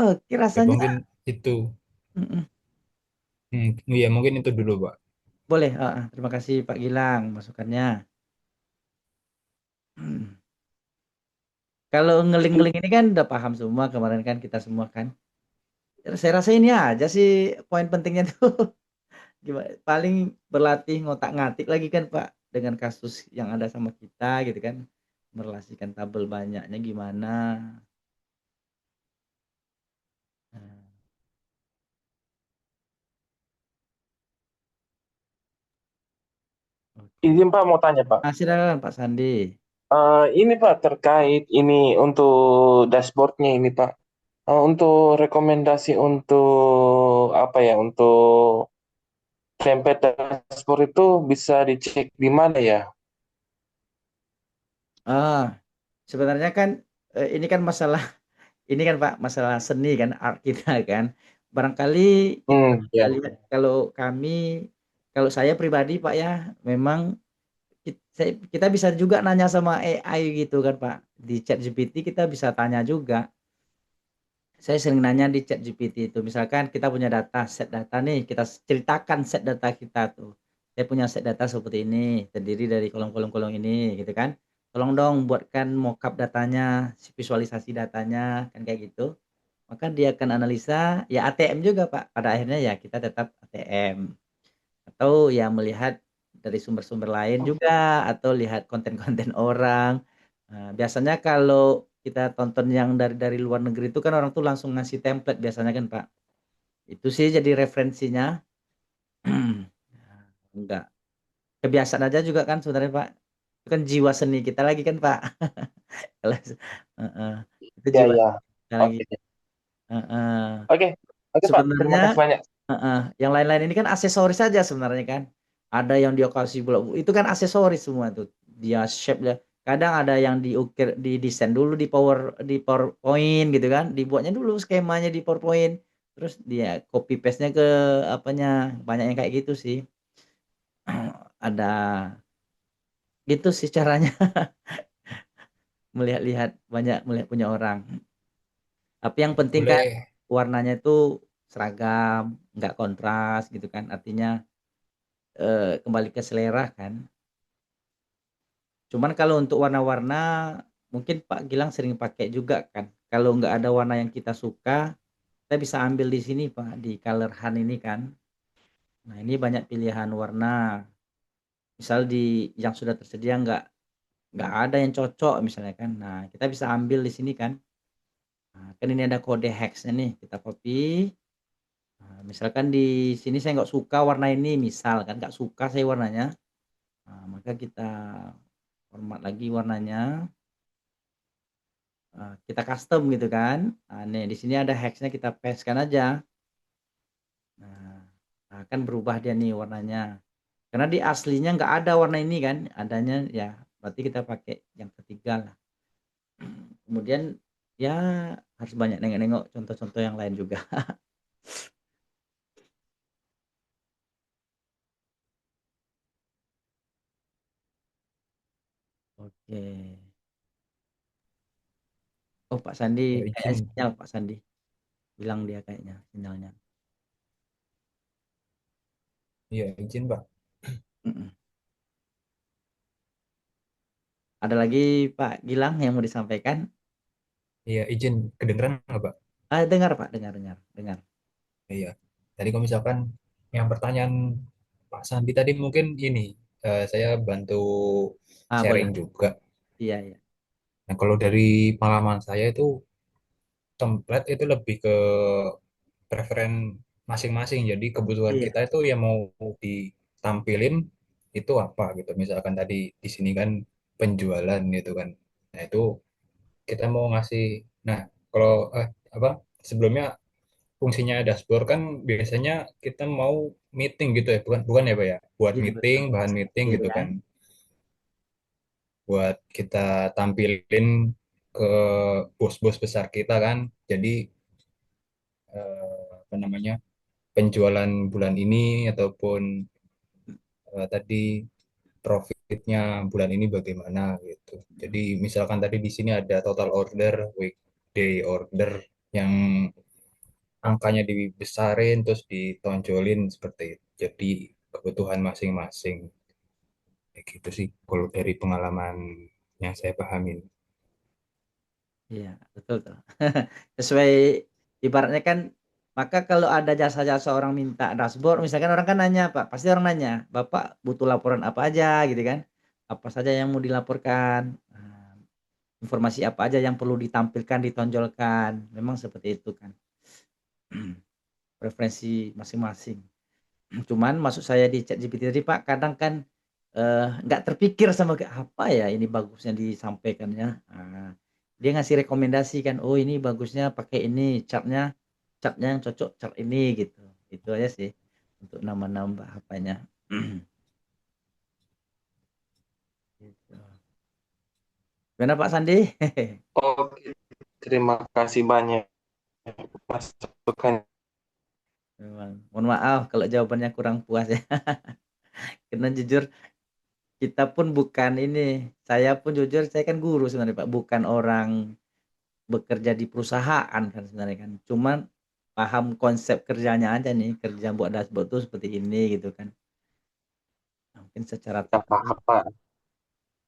Oke, Oke, rasanya mungkin itu. mm-mm. Iya mungkin itu dulu Pak. Boleh. Terima kasih Pak Gilang masukannya. Kalau ngeling-ngeling ini kan udah paham semua kemarin kan kita semua kan. Saya rasa ini aja sih poin pentingnya tuh. Gimana? Paling berlatih ngotak-ngatik lagi kan Pak dengan kasus yang ada sama kita gitu kan. Merelasikan tabel banyaknya gimana. Nah, oke. Izin Pak mau tanya Pak. Silakan Pak Sandi. Ini Pak terkait ini untuk dashboardnya ini Pak. Untuk rekomendasi untuk apa ya untuk template dashboard itu bisa dicek di mana ya? Ah, sebenarnya kan ini kan masalah ini kan Pak masalah seni kan art kita kan. Barangkali kita bisa Ya. lihat kalau kami kalau saya pribadi Pak ya memang kita bisa juga nanya sama AI gitu kan Pak. Di chat GPT kita bisa tanya juga. Saya sering nanya di chat GPT itu. Misalkan kita punya data, set data nih, kita ceritakan set data kita tuh. Saya punya set data seperti ini, terdiri dari kolom-kolom ini, gitu kan. Tolong dong buatkan mockup datanya, visualisasi datanya, kan kayak gitu. Maka dia akan analisa, ya ATM juga Pak. Pada akhirnya ya kita tetap ATM. Atau ya melihat dari sumber-sumber lain juga, atau lihat konten-konten orang. Nah, biasanya kalau kita tonton yang dari luar negeri itu kan orang tuh langsung ngasih template biasanya kan Pak. Itu sih jadi referensinya. Enggak. Kebiasaan aja juga kan sebenarnya Pak. Itu kan jiwa seni kita lagi kan Pak. Kalau heeh. Itu Ya, jiwa ya. kita lagi. Oke. Heeh. Oke. Oke, Pak. Terima Sebenarnya kasih banyak. yang lain-lain ini kan aksesoris saja sebenarnya kan. Ada yang dia kasih bola, itu kan aksesoris semua tuh. Dia shape dia. Kadang ada yang diukir, didesain dulu di PowerPoint gitu kan. Dibuatnya dulu skemanya di PowerPoint. Terus dia copy paste-nya ke apanya. Banyak yang kayak gitu sih. Ada gitu sih caranya melihat-lihat banyak melihat punya orang. Tapi yang penting kan Boleh. warnanya itu seragam, nggak kontras gitu kan. Artinya kembali ke selera kan. Cuman kalau untuk warna-warna mungkin Pak Gilang sering pakai juga kan. Kalau nggak ada warna yang kita suka, kita bisa ambil di sini Pak di Color Hunt ini kan. Nah ini banyak pilihan warna. Misal di yang sudah tersedia nggak ada yang cocok misalnya kan. Nah kita bisa ambil di sini kan. Nah, kan ini ada kode hexnya nih kita copy. Nah, misalkan di sini saya nggak suka warna ini, misal kan nggak suka saya warnanya. Nah, maka kita format lagi warnanya. Kita custom gitu kan. Nah, nih di sini ada hexnya kita pastekan aja. Nah, akan berubah dia nih warnanya. Karena di aslinya nggak ada warna ini kan, adanya ya berarti kita pakai yang ketiga lah. Kemudian ya harus banyak nengok-nengok contoh-contoh yang lain juga. Oke. Oh Pak Sandi Ya, kayaknya izin. sinyal Pak Sandi bilang dia kayaknya sinyalnya. Iya, izin Pak. Mm-mm. Ada lagi Pak Gilang yang mau disampaikan? Iya, izin kedengeran nggak Pak? Dengar Pak, dengar dengar dengar. Iya. Tadi kalau misalkan yang pertanyaan Pak Sandi tadi mungkin ini saya bantu Boleh. sharing juga. Iya iya. Nah, kalau dari pengalaman saya itu template itu lebih ke preferen masing-masing. Jadi kebutuhan Iya kita itu yang mau ditampilin itu apa gitu. Misalkan tadi di sini kan penjualan gitu kan. Nah, itu kita mau ngasih. Nah, kalau apa sebelumnya fungsinya dashboard kan biasanya kita mau meeting gitu ya, bukan bukan ya Pak ya, buat iya meeting, betul. bahan meeting Iya gitu ya. kan. buat kita tampilin ke bos-bos besar kita kan. Jadi apa namanya, penjualan bulan ini ataupun tadi profitnya bulan ini bagaimana gitu. Jadi misalkan tadi di sini ada total order, weekday order yang angkanya dibesarin terus ditonjolin seperti itu. Jadi kebutuhan masing-masing. Kayak gitu sih kalau dari pengalaman yang saya pahamin. Iya, betul tuh. Sesuai ibaratnya kan, maka kalau ada jasa-jasa orang minta dashboard, misalkan orang kan nanya, Pak, pasti orang nanya, "Bapak butuh laporan apa aja?" Gitu kan. Apa saja yang mau dilaporkan, informasi apa aja yang perlu ditampilkan, ditonjolkan, memang seperti itu kan. Preferensi masing-masing. Cuman maksud saya di ChatGPT tadi, Pak, kadang kan, nggak terpikir sama apa ya ini bagusnya disampaikannya, dia ngasih rekomendasi kan, "Oh ini bagusnya pakai ini, chart-nya yang cocok chart ini," gitu. Itu aja sih untuk nambah-nambah apanya. Gitu. Gimana Pak Sandi? Oke, terima kasih banyak masukan. Memang mohon maaf kalau jawabannya kurang puas ya, karena jujur kita pun bukan ini, saya pun jujur saya kan guru sebenarnya Pak, bukan orang bekerja di perusahaan kan sebenarnya kan. Cuman paham konsep kerjanya aja nih, kerja buat dashboard tuh seperti ini gitu kan. Mungkin secara Nggak teori, apa-apa,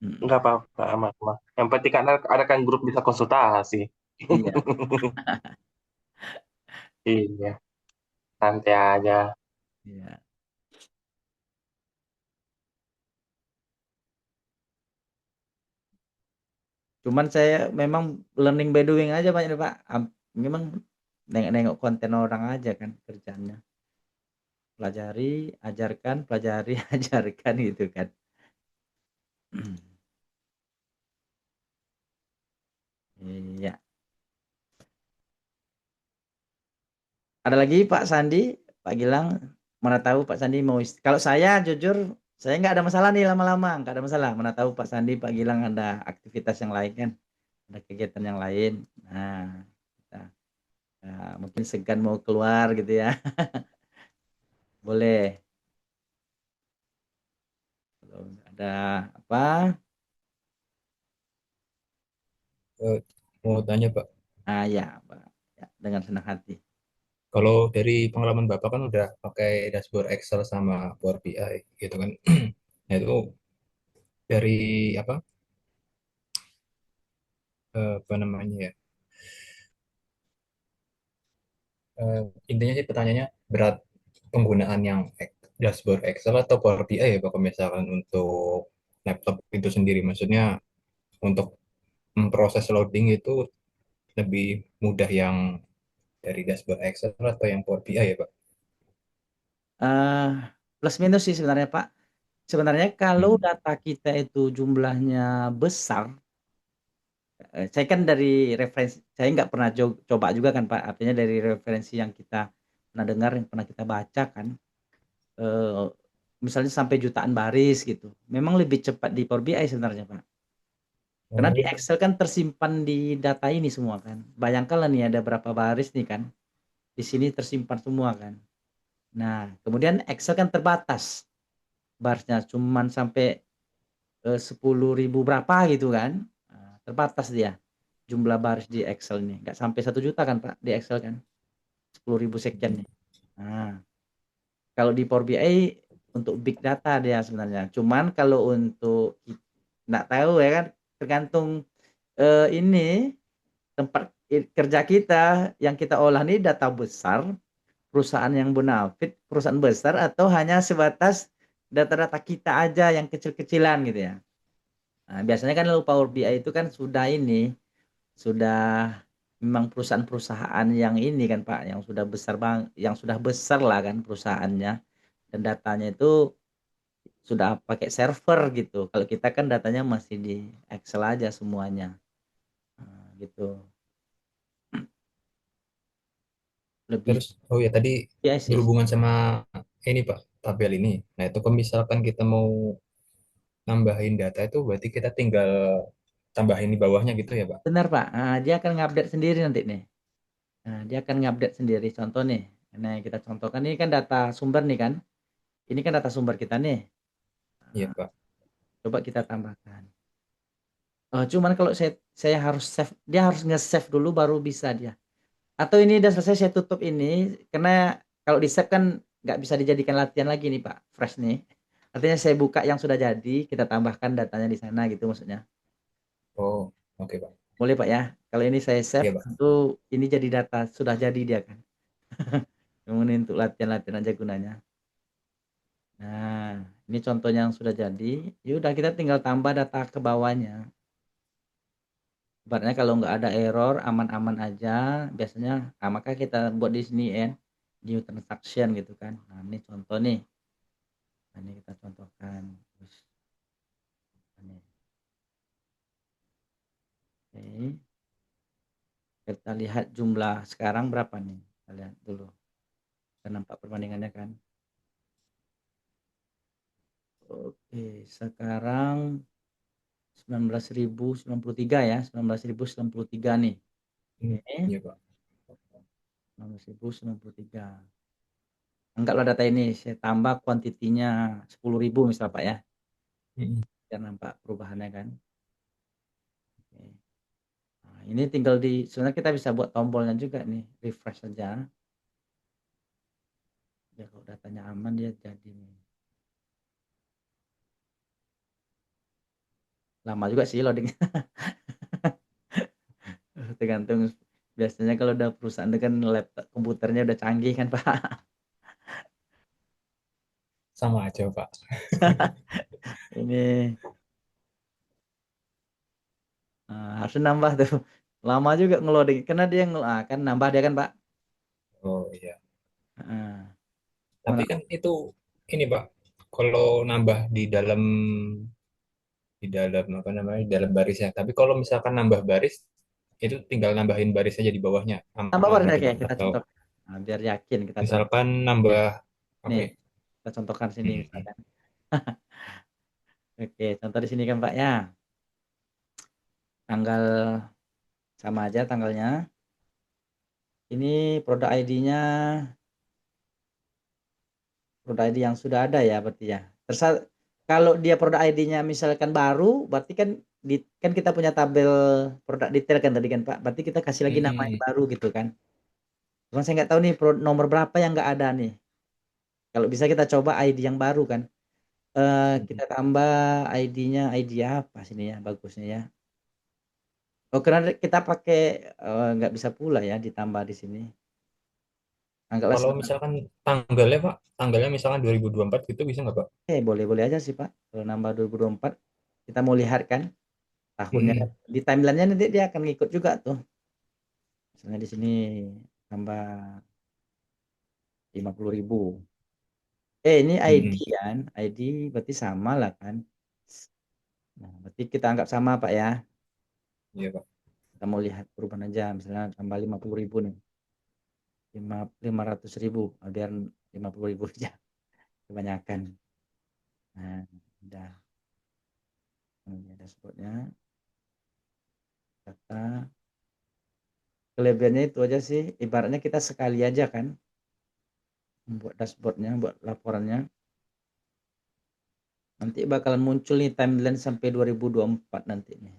mhm, nggak apa-apa, aman. Yang penting kan ada kan grup bisa konsultasi. iya Iya, santai aja. iya. Cuman saya memang learning by doing aja Pak ini Pak, memang nengok-nengok konten orang aja kan kerjaannya. Pelajari, ajarkan, pelajari, ajarkan gitu kan. Iya. Ada lagi Pak Sandi, Pak Gilang, mana tahu Pak Sandi mau kalau saya jujur, saya nggak ada masalah nih lama-lama, nggak ada masalah, mana tahu Pak Sandi, Pak Gilang ada aktivitas yang lain kan, ada kegiatan yang lain. Nah, kita, mungkin segan mau keluar gitu ya, boleh. Kalau ada apa, Eh, Mau tanya Pak, ya Pak, ya, dengan senang hati. kalau dari pengalaman Bapak kan udah pakai dashboard Excel sama Power BI gitu kan. Nah itu dari apa, apa namanya ya? Eh, Intinya sih pertanyaannya berat penggunaan yang dashboard Excel atau Power BI ya Pak, kalau misalkan untuk laptop itu sendiri. Maksudnya untuk memproses loading itu lebih mudah yang dari dashboard Excel atau yang Power BI ya Pak? Eee, Plus minus sih sebenarnya Pak. Sebenarnya kalau Hmm. data kita itu jumlahnya besar, saya kan dari referensi saya nggak pernah coba juga kan, Pak, artinya dari referensi yang kita pernah dengar, yang pernah kita baca kan, eee, misalnya sampai jutaan baris gitu, memang lebih cepat di Power BI sebenarnya, Pak. Karena di Oh, Excel kan tersimpan di data ini semua kan. Bayangkanlah nih ada berapa baris nih kan, di sini tersimpan semua kan. Nah, kemudian Excel kan terbatas, barsnya cuman sampai, 10.000 berapa gitu kan, terbatas dia. Jumlah baris di Excel nih, nggak sampai 1 juta kan Pak, di Excel kan, 10.000 sekian nih. Nah, kalau di Power BI untuk big data dia sebenarnya, cuman kalau untuk nggak tahu ya kan, tergantung, ini tempat kerja kita yang kita olah nih data besar, perusahaan yang bonafit, perusahaan besar atau hanya sebatas data-data kita aja yang kecil-kecilan gitu ya. Nah, biasanya kan kalau Power BI itu kan sudah ini, sudah memang perusahaan-perusahaan yang ini kan Pak, yang sudah besar yang sudah besar lah kan perusahaannya, dan datanya itu sudah pakai server gitu. Kalau kita kan datanya masih di Excel aja semuanya, gitu. Lebih terus oh ya tadi ya sih. berhubungan sama ini Pak, tabel ini. Nah itu kalau misalkan kita mau nambahin data itu berarti kita tinggal tambahin di bawahnya gitu ya, Pak? Benar Pak. Nah, dia akan ngupdate sendiri nanti nih. Nah, dia akan ngupdate sendiri. Contoh nih. Nah, kita contohkan ini kan data sumber nih kan. Ini kan data sumber kita nih. Iya, Nah, Pak. coba kita tambahkan. Cuman kalau saya harus save, dia harus nge-save dulu baru bisa dia. Atau ini udah selesai saya tutup ini karena kalau di save kan nggak bisa dijadikan latihan lagi nih Pak, fresh nih. Artinya saya buka yang sudah jadi, kita tambahkan datanya di sana gitu maksudnya. Oh, oke, Pak. Boleh Pak ya. Kalau ini saya save, Iya, Pak. tentu ini jadi data sudah jadi dia kan. Kemudian untuk latihan-latihan aja gunanya. Nah, ini contohnya yang sudah jadi. Ya udah kita tinggal tambah data ke bawahnya. Ibaratnya kalau nggak ada error, aman-aman aja. Biasanya, maka kita buat di sini new transaction gitu kan. Nah, ini contoh nih. Nah, ini kita contohkan. Terus, ini. Oke. Kita lihat jumlah sekarang berapa nih. Kita lihat dulu. Kita nampak perbandingannya kan. Oke, sekarang 19.093 ya. 19.093 nih. Hmm, Oke, iya, Pak. 19.093. Anggaplah data ini saya tambah kuantitinya 10.000 misal Pak ya. Mm-mm. Biar nampak perubahannya kan. Oke. Nah, ini tinggal sebenarnya kita bisa buat tombolnya juga nih, refresh saja. Ya kalau datanya aman dia jadi nih. Lama juga sih loading. Tergantung biasanya kalau udah perusahaan itu kan laptop komputernya udah canggih kan Pak. Sama aja, Pak. Ini harus nambah tuh. Lama juga ngeloading karena dia kan nambah dia kan Pak. Oh, iya. Heeh. Tapi Mana? kan itu ini, Pak. Kalau nambah di dalam apa namanya? Di dalam barisnya. Tapi kalau misalkan nambah baris itu tinggal nambahin baris aja di bawahnya. Tambah Aman baru gitu, kayak Pak. kita Atau contoh. Nah, biar yakin kita contoh. misalkan nambah oke. Nih, kita contohkan sini Mm-mm. misalkan. Oke, contoh di sini kan Pak ya. Tanggal sama aja tanggalnya. Ini produk ID-nya, produk ID yang sudah ada ya berarti ya. Terus kalau dia produk ID-nya misalkan baru, berarti kan kan kita punya tabel produk detail kan tadi kan Pak. Berarti kita kasih lagi nama yang Mm-mm. baru gitu kan. Cuma saya nggak tahu nih nomor berapa yang nggak ada nih. Kalau bisa kita coba ID yang baru kan. Kita tambah ID-nya ID apa sini ya bagusnya ya. Oh, karena kita pakai nggak bisa pula ya ditambah di sini. Anggaplah Kalau misalkan tanggalnya, Pak, tanggalnya misalkan 2024 gitu bisa nggak, Pak? boleh-boleh aja sih Pak. Kalau nambah 2024 kita mau lihat kan tahunnya Mm-mm. di timelinenya nanti dia akan ngikut juga tuh. Misalnya di sini tambah 50.000. Ini ID Mm-mm. kan, ID berarti sama lah kan. Nah, berarti kita anggap sama Pak ya. Iya, Pak. Kita mau lihat perubahan aja, misalnya tambah 50.000 nih, 500.000, biar 50.000 aja, kebanyakan. Nah, udah, ini dashboardnya, data, kelebihannya itu aja sih, ibaratnya kita sekali aja kan, membuat dashboardnya, buat laporannya, nanti bakalan muncul nih timeline sampai 2024 nanti nih.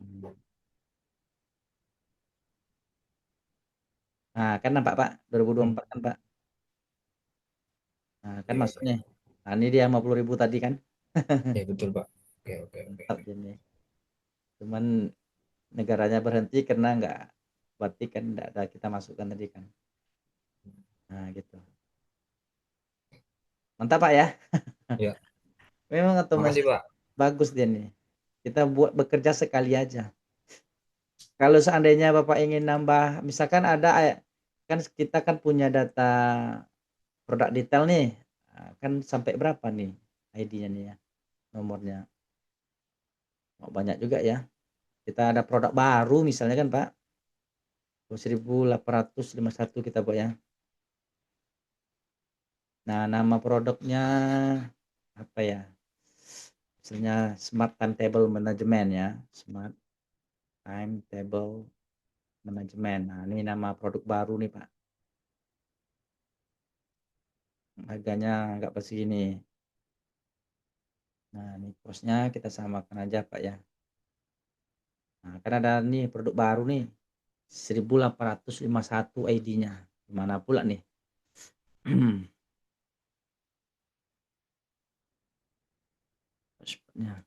Hmm. Nah, kan nampak Pak, Hmm. 2024 kan Pak. Nah, kan Iya, masuk iya. nih. Nah, ini dia 50.000 tadi kan. Iya, betul, Pak. Oke, oke, oke. Mantap ini. Cuman negaranya berhenti karena nggak, berarti kan nggak ada kita masukkan tadi kan. Nah, gitu. Mantap Pak ya. Ya, Memang makasih, otomatis Pak. bagus dia nih. Kita buat bekerja sekali aja. Kalau seandainya Bapak ingin nambah, misalkan ada kan kita kan punya data produk detail nih. Nah, kan sampai berapa nih ID-nya nih ya, nomornya. Oh, banyak juga ya. Kita ada produk baru misalnya kan Pak. 1851 kita buat ya. Nah, nama produknya apa ya? Misalnya Smart Timetable Management ya, Smart Timetable Management. Nah, ini nama produk baru nih, Pak. Harganya nggak segini. Nah, ini kosnya kita samakan aja, Pak ya. Nah, kan ada nih produk baru nih, 1851 ID-nya. Gimana pula nih? Password-nya.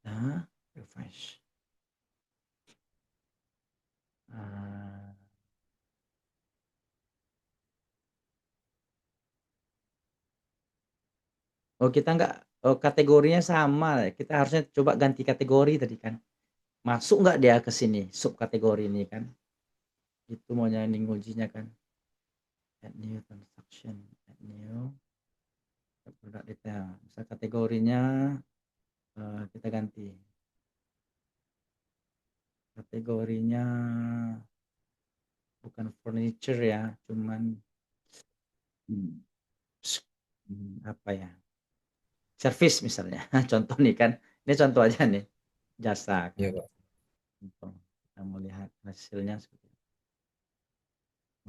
Nah, refresh. Ah, oh kita nggak, oh kategorinya sama, kita harusnya coba ganti kategori tadi kan. Masuk nggak dia ke sini, subkategori ini kan? Itu maunya ini ngujinya kan. Add new transaction, add new product detail. Misal kategorinya kita ganti. Kategorinya bukan furniture ya, cuman hmm, apa ya? Service misalnya. Contoh nih kan. Ini contoh aja nih. Jasa Iya kan. Pak. Contoh. Kita mau lihat hasilnya seperti itu.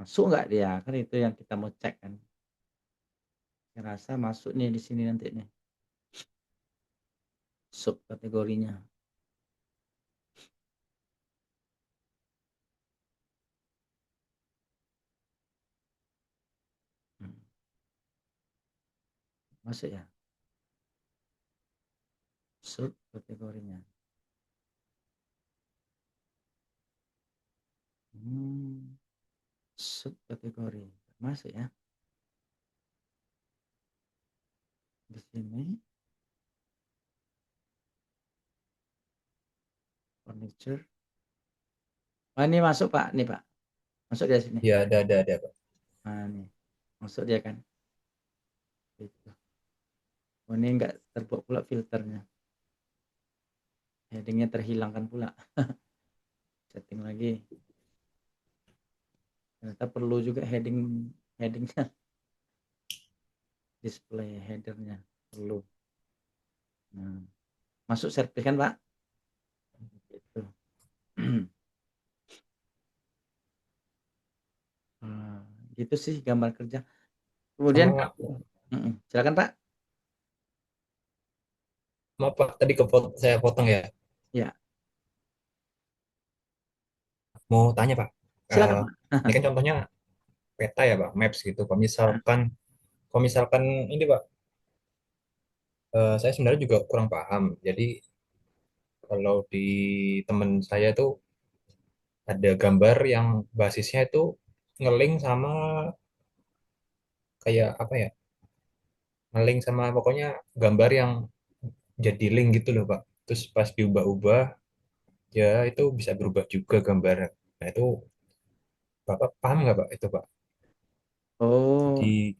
Masuk nggak dia? Kan itu yang kita mau cek kan. Saya rasa masuk nih di sini nanti nih. Sub kategorinya. Hmm, masuk ya. Sub kategorinya. Hmm, sub kategori. Masuk ya. Di sini furniture. Oh, ini masuk Pak, nih Pak. Masuk dia sini. Iya, ada Pak. Nah, nih. Masuk dia kan. Itu. Oh, ini enggak terbuat pula filternya. Headingnya terhilangkan pula. Setting lagi. Ternyata perlu juga headingnya, display headernya perlu. Nah, masuk servis kan Pak? Itu. Nah, gitu sih gambar kerja. Kemudian Sama silakan Pak. maaf Pak, tadi saya potong ya. Ya, Mau tanya Pak. silakan Eh, Pak. ini kan contohnya peta ya Pak, maps gitu. Kalau misalkan ini Pak, saya sebenarnya juga kurang paham. Jadi kalau di teman saya tuh ada gambar yang basisnya itu ngeling sama kayak apa ya? Ngeling sama pokoknya gambar yang jadi link gitu loh Pak. Terus pas diubah-ubah ya itu bisa berubah juga gambar. Nah itu Bapak paham nggak Pak itu Pak? Oh, Jadi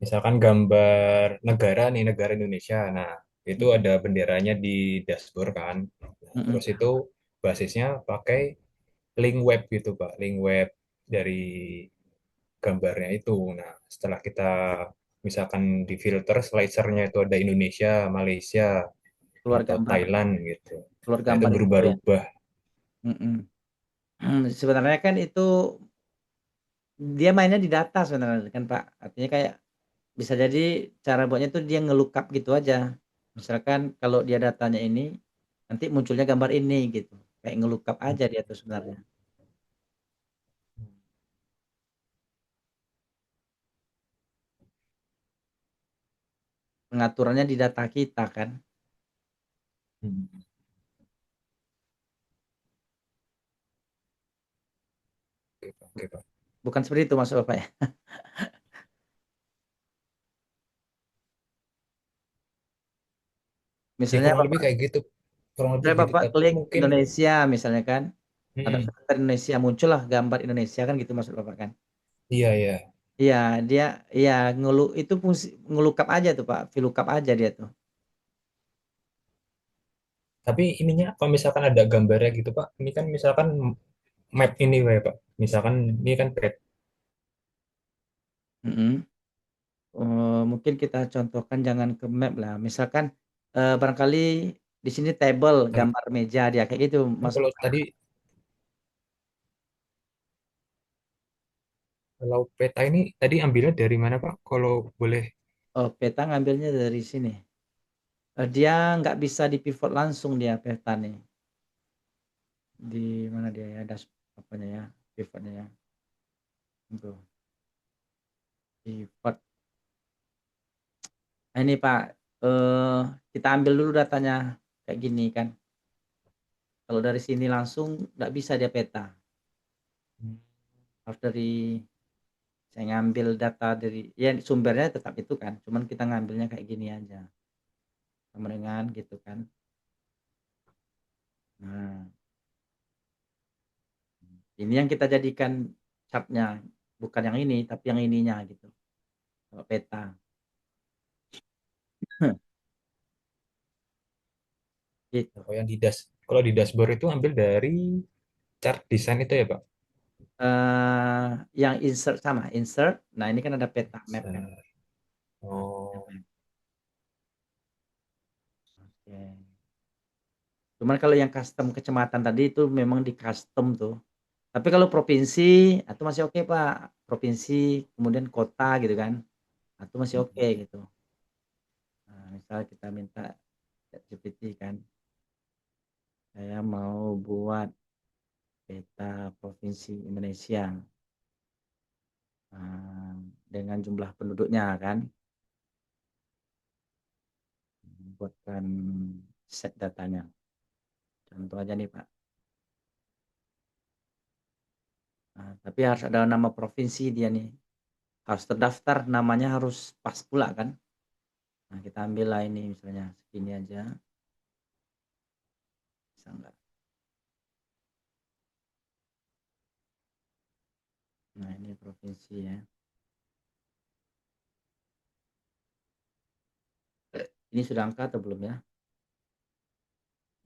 misalkan gambar negara nih, negara Indonesia. Nah, itu mm, ada benderanya di dashboard kan. Nah, terus itu paham. basisnya pakai link web gitu, Pak. Link web dari gambarnya itu. Nah, setelah kita misalkan di filter slicernya itu ada Indonesia, Malaysia, Keluar atau gambar, Thailand gitu. keluar Nah, itu gambar itu ya. berubah-ubah. Mm-mm. Sebenarnya kan itu dia mainnya di data sebenarnya kan Pak. Artinya kayak bisa jadi cara buatnya tuh dia ngelookup gitu aja. Misalkan kalau dia datanya ini, nanti munculnya gambar ini gitu. Kayak ngelookup aja dia tuh sebenarnya. Pengaturannya di data kita kan. Hmm. Oke, Pak. Oke, Pak. Bukan seperti itu maksud Bapak ya. Ya Misalnya kurang lebih Bapak, kayak gitu. Kurang lebih misalnya gitu. Bapak Tapi klik mungkin Indonesia misalnya kan. Ada mm, filter Indonesia muncullah gambar Indonesia kan gitu maksud Bapak kan. iya ya. Iya, dia iya itu fungsi ngelookup aja tuh Pak, VLOOKUP aja dia tuh. Tapi ininya kalau misalkan ada gambarnya gitu Pak, ini kan misalkan map ini ya Pak. Misalkan ini kan pet. Mhm. Mungkin kita contohkan jangan ke map lah, misalkan, barangkali di sini table, Nah, gambar meja dia, kayak gitu kan maksud kalau tadi kalau peta ini tadi ambilnya dari mana Pak? Kalau boleh. oh, peta ngambilnya dari sini, dia nggak bisa di-pivot langsung dia peta nih, di mana dia ya, apanya ya, pivotnya ya, tuh, pivot. Nah ini Pak, eee, kita ambil dulu datanya, kayak gini kan, kalau dari sini langsung nggak bisa dia peta, harus dari saya ngambil data dari ya sumbernya tetap itu kan, cuman kita ngambilnya kayak gini aja, sama dengan gitu kan. Nah, ini yang kita jadikan chart-nya, bukan yang ini, tapi yang ininya gitu, kalau peta. Gitu. Kalau yang di kalau di dashboard itu ambil dari chart desain itu ya Pak? Yang insert sama, insert, nah ini kan ada peta map kan, peta Oh, map, oke. Cuman kalau yang custom kecamatan tadi itu memang di-custom tuh. Tapi kalau provinsi, itu masih oke Pak, provinsi kemudian kota gitu kan, itu masih oke gitu. Nah, misal kita minta ChatGPT kan, saya mau buat peta provinsi Indonesia, eee, dengan jumlah penduduknya kan, buatkan set datanya. Contoh aja nih Pak, tapi harus ada nama provinsi dia nih, harus terdaftar, namanya harus pas pula kan. Nah kita ambillah ini misalnya segini aja, bisa nggak? Nah ini provinsi ya. Ini sudah angka atau belum ya?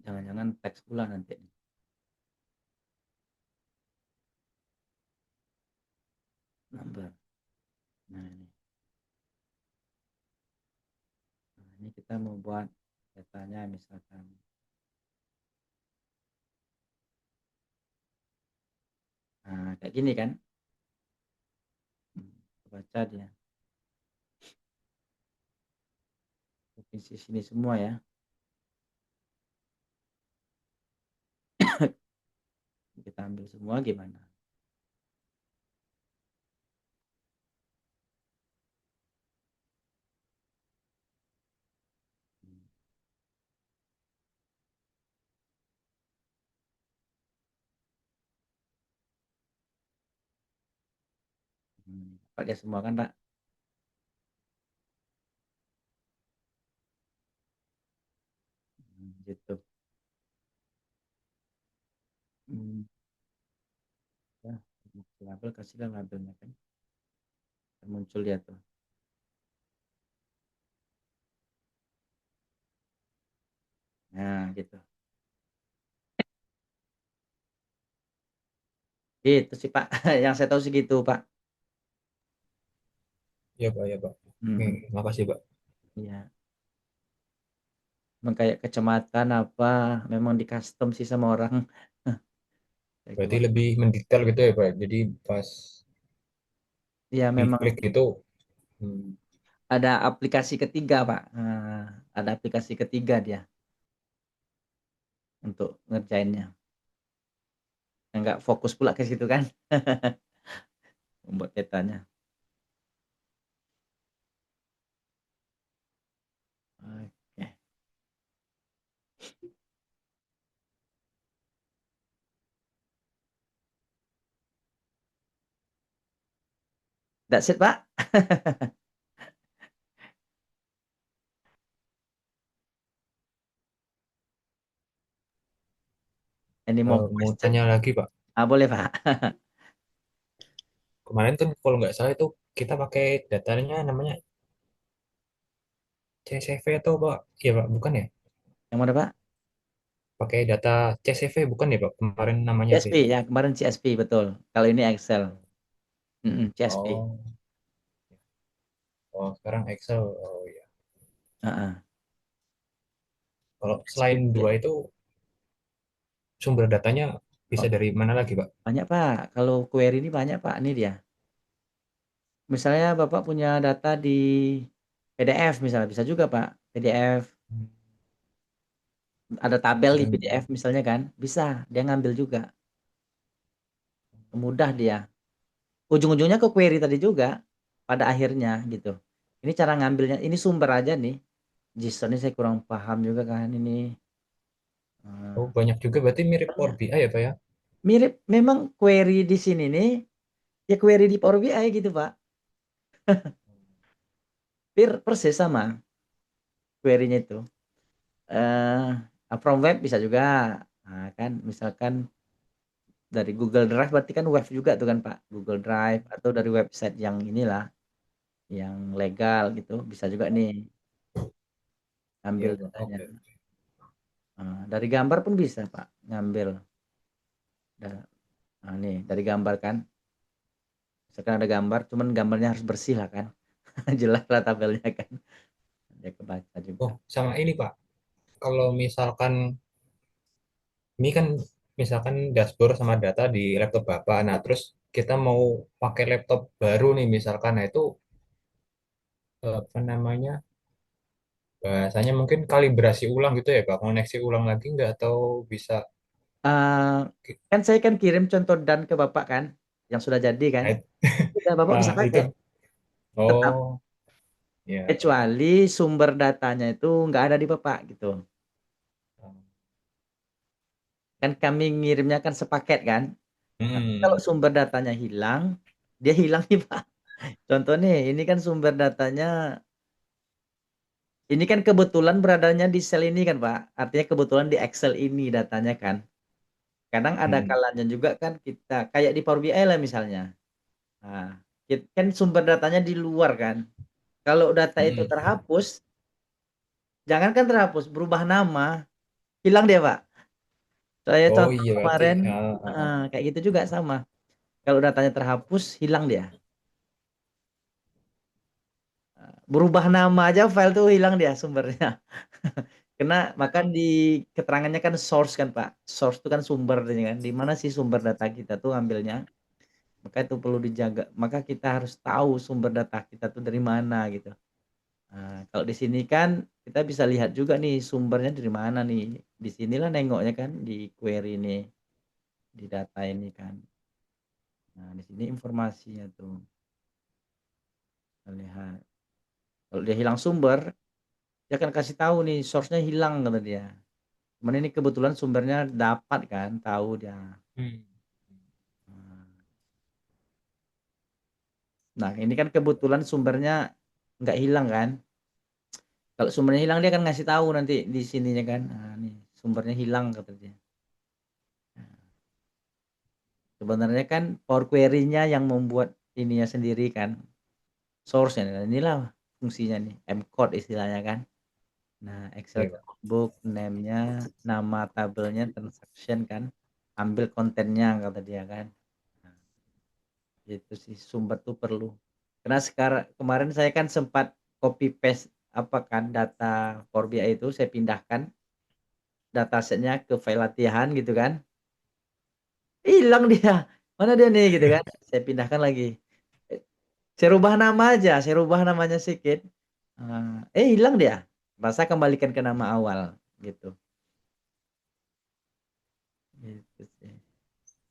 Jangan-jangan teks pula nanti. Number. Nah ini. Nah, ini kita mau buat datanya misalkan. Nah, kayak gini kan. Baca dia. Provinsi sini semua ya. Kita ambil semua gimana? Pakai semua kan Pak? Gitu. Hmm, ya. Label kasihlah labelnya kan. Muncul dia tuh. Nah gitu. Gitu sih Pak. Yang saya tahu segitu Pak. iya Pak, ya Pak. Hmm, Makasih Pak. iya. Memang kayak kecamatan apa, memang di custom sih sama orang. Kayak Berarti gimana? lebih mendetail gitu ya Pak. Jadi pas Iya memang diklik itu, hmm, ada aplikasi ketiga Pak. Ada aplikasi ketiga dia untuk ngerjainnya. Enggak fokus pula ke situ kan, membuat petanya. Oke. That's it Pak. Any more mau question? tanya lagi Pak. Boleh Pak. Kemarin kan kalau nggak salah itu kita pakai datanya namanya CSV atau Pak? Iya Pak, bukan ya? Yang mana Pak? pakai data CSV bukan ya Pak? Kemarin namanya apa CSV itu? ya, kemarin CSV betul. Kalau ini Excel. CSV. Oh, oh sekarang Excel. Oh ya. Heeh. Kalau selain CSV. dua itu sumber datanya bisa Oh, dari mana lagi Pak? banyak Pak. Kalau query ini banyak Pak. Ini dia. Misalnya Bapak punya data di PDF misalnya, bisa juga Pak. PDF, Hmm, ada tabel di keren. PDF misalnya kan, bisa dia ngambil juga. Mudah dia. Ujung-ujungnya ke query tadi juga pada akhirnya gitu. Ini cara ngambilnya, ini sumber aja nih. JSON ini saya kurang paham juga kan ini. Oh Eee, banyak juga berarti mirip Power banyak. BI ya Pak ya? Mirip memang query di sini nih, ya query di Power BI gitu Pak. Persis sama query-nya itu. From web bisa juga. Nah kan misalkan dari Google Drive berarti kan web juga tuh kan Pak, Google Drive atau dari website yang inilah, yang legal gitu, bisa juga nih Iya ambil Pak. datanya. Oke. Dari gambar pun bisa Pak, ngambil. Nah nih dari gambar kan, misalkan ada gambar, cuman gambarnya harus bersih lah kan, jelas lah tabelnya kan, dia kebaca juga. Oh sama ini Pak. Kalau misalkan ini kan misalkan dashboard sama data di laptop Bapak. Nah, terus kita mau pakai laptop baru nih misalkan. Nah, itu apa namanya? Bahasanya mungkin kalibrasi ulang gitu ya, Pak. Koneksi ulang lagi nggak atau bisa Eee, kan saya kan kirim contoh dan ke Bapak kan, yang sudah jadi kan, nah, it- udah Bapak bisa itu pakai, tetap. oh ya. Kecuali sumber datanya itu nggak ada di Bapak gitu. Kan kami ngirimnya kan sepaket kan. Nanti kalau Hmm. sumber datanya hilang, dia hilang nih Pak. Contoh nih, ini kan sumber datanya, ini kan kebetulan beradanya di sel ini kan Pak. Artinya kebetulan di Excel ini datanya kan. Kadang ada Hmm. kalanya juga kan kita kayak di Power BI lah misalnya. Nah, kan sumber datanya di luar kan. Kalau data itu Hmm. terhapus, jangankan terhapus, berubah nama, hilang dia Pak. Saya Oh contoh iya berarti. kemarin kayak gitu juga sama. Kalau datanya terhapus, hilang dia. Berubah nama aja file tuh hilang dia sumbernya. Kena maka di keterangannya kan source kan Pak. Source itu kan sumber kan. Di mana sih sumber data kita tuh ambilnya. Maka itu perlu dijaga. Maka kita harus tahu sumber data kita tuh dari mana gitu. Nah, kalau di sini kan kita bisa lihat juga nih sumbernya dari mana nih. Di sinilah nengoknya kan di query ini, di data ini kan. Nah, di sini informasinya tuh. Kita lihat. Kalau dia hilang sumber, dia akan kasih tahu nih source-nya hilang kata dia. Cuman ini kebetulan sumbernya dapat kan, tahu dia. Hmm. Nah, ini kan kebetulan sumbernya nggak hilang kan. Kalau sumbernya hilang dia akan ngasih tahu nanti di sininya kan. Nah, nih sumbernya hilang kata dia. Sebenarnya kan Power Query-nya yang membuat ininya sendiri kan, source-nya. Nah, inilah fungsinya nih, M-code istilahnya kan. Nah, Excel Iya, Pak. workbook, name-nya, nama tabelnya, transaction kan, ambil kontennya kata dia kan. Nah, itu sih sumber tuh perlu. Karena sekarang kemarin saya kan sempat copy paste apa kan data Power BI itu saya pindahkan datasetnya ke file latihan gitu kan. Hilang dia. Mana dia nih gitu kan. Saya pindahkan lagi. Eh, Saya rubah nama aja, saya rubah namanya sedikit. Hilang dia. Masa kembalikan ke nama awal gitu. Gitu sih.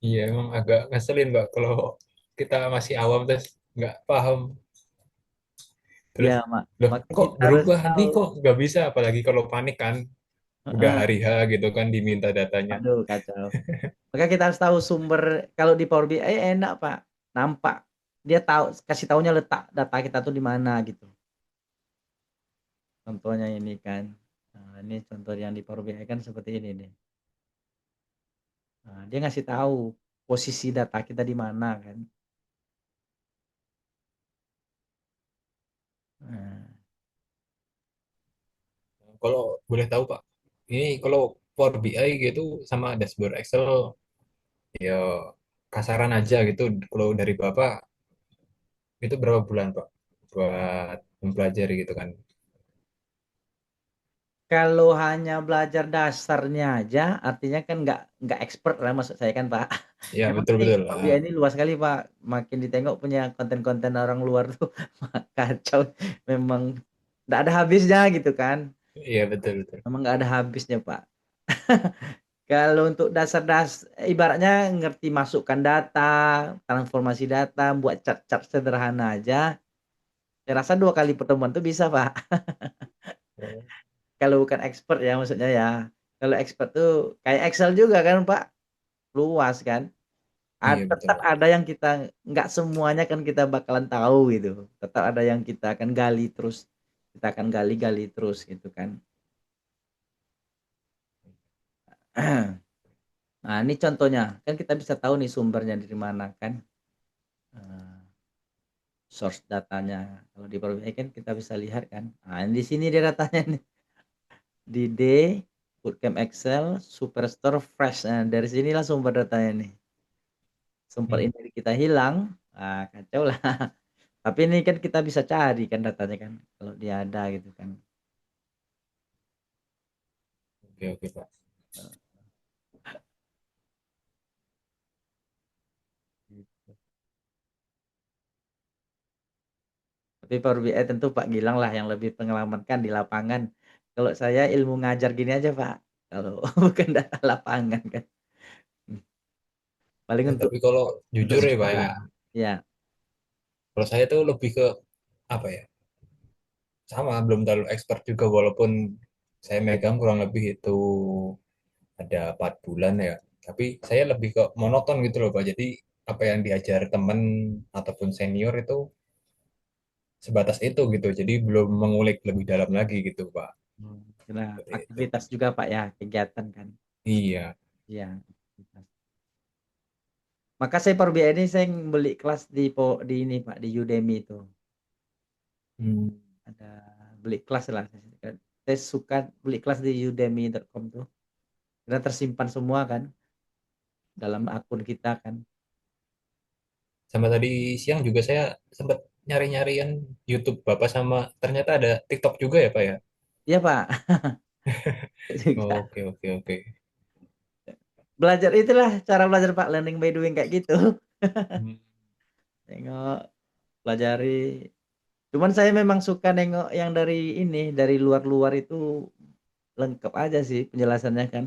Iya emang agak ngeselin Pak kalau kita masih awam terus nggak paham. Iya, Terus, Mak. loh Maka kok kita harus berubah nih tahu. kok nggak bisa apalagi kalau panik kan udah Heeh. hari H gitu kan diminta datanya. Aduh kacau. Maka kita harus tahu sumber kalau di Power BI enak, Pak. Nampak. Dia tahu kasih tahunya letak data kita tuh di mana gitu. Contohnya ini kan. Nah, ini contoh yang di Power BI kan seperti ini nih. Nah, dia ngasih tahu posisi data kita di mana kan. Nah, Kalau boleh tahu Pak, ini kalau Power BI gitu sama dashboard Excel ya kasaran aja gitu. Kalau dari Bapak itu berapa bulan Pak buat mempelajari gitu kan? Kalau hanya belajar dasarnya aja, artinya kan nggak expert lah maksud saya kan, Pak. Ya Memang betul ini betul. Power BI ini luas sekali, Pak. Makin ditengok punya konten-konten orang luar tuh kacau. Memang nggak ada habisnya gitu kan. Iya betul betul. Memang nggak ada habisnya, Pak. Kalau untuk ibaratnya ngerti masukkan data, transformasi data, buat chart-chart sederhana aja, saya rasa 2 kali pertemuan tuh bisa, Pak. Kalau bukan expert ya maksudnya ya. Kalau expert tuh kayak Excel juga kan, Pak, luas kan. Iya betul Tetap Pak. ada yang kita nggak semuanya kan kita bakalan tahu gitu. Tetap ada yang kita akan gali terus. Kita akan gali-gali terus gitu kan. Nah, ini contohnya. Kan kita bisa tahu nih sumbernya dari mana kan. Eh, Source datanya. Kalau di Power BI kan kita bisa lihat kan. Nah, di sini dia datanya nih. Di D, Bootcamp Excel, Superstore, Fresh. Nah, dari sinilah sumber datanya nih. Sumber Hmm, ini kita hilang, kacau lah. Tapi ini kan kita bisa cari kan datanya kan, kalau dia ada gitu kan. oke oke Pak. Tapi Power BI tentu Pak Gilang lah yang lebih pengalaman kan di lapangan. Kalau saya ilmu ngajar gini aja Pak, kalau bukan data lapangan kan. Hmm, Paling Ya, untuk tapi kalau jujur ya Pak ya, sekolah. Ya, kalau saya tuh lebih ke apa ya? Sama belum terlalu expert juga walaupun saya megang kurang lebih itu ada 4 bulan ya. Tapi saya lebih ke monoton gitu loh Pak. Jadi apa yang diajar teman ataupun senior itu sebatas itu gitu. Jadi belum mengulik lebih dalam lagi gitu Pak. nah, Seperti itu. aktivitas juga Pak ya, kegiatan kan. Iya. Iya, aktivitas. Maka saya Power BI ini saya beli kelas di ini Pak, di Udemy itu. Hmm. Ada beli kelas lah. Saya suka beli kelas di udemy.com tuh. Karena tersimpan semua kan dalam akun kita kan. Sama tadi siang juga saya sempat nyari-nyarian YouTube Bapak sama ternyata ada TikTok juga ya Pak ya? Iya Pak, juga. Oke oke oke. Belajar itulah cara belajar Pak, learning by doing kayak gitu. Hmm. Tengok, pelajari. Cuman saya memang suka nengok yang dari ini, dari luar-luar itu lengkap aja sih penjelasannya kan.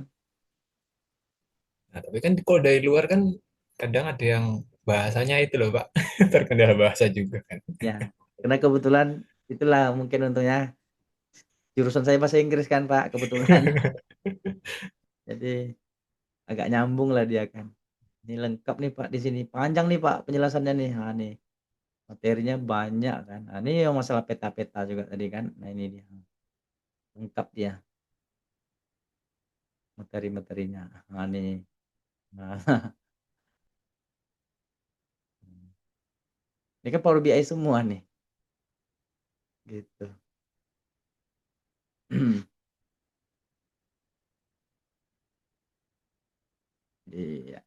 Nah, tapi kan kalau dari luar kan kadang ada yang bahasanya itu loh Pak, terkendala bahasa juga kan. Ya, karena kebetulan itulah mungkin untungnya jurusan saya bahasa Inggris kan Pak, kebetulan. Jadi agak nyambung lah dia kan. Ini lengkap nih Pak di sini. Panjang nih Pak penjelasannya nih. Nah, nih materinya banyak kan. Nah, ini yang masalah peta-peta juga tadi kan. Nah, ini dia. Lengkap dia materi-materinya. Nah, nih. Nah, ini kan Power BI semua nih. Gitu. Iya.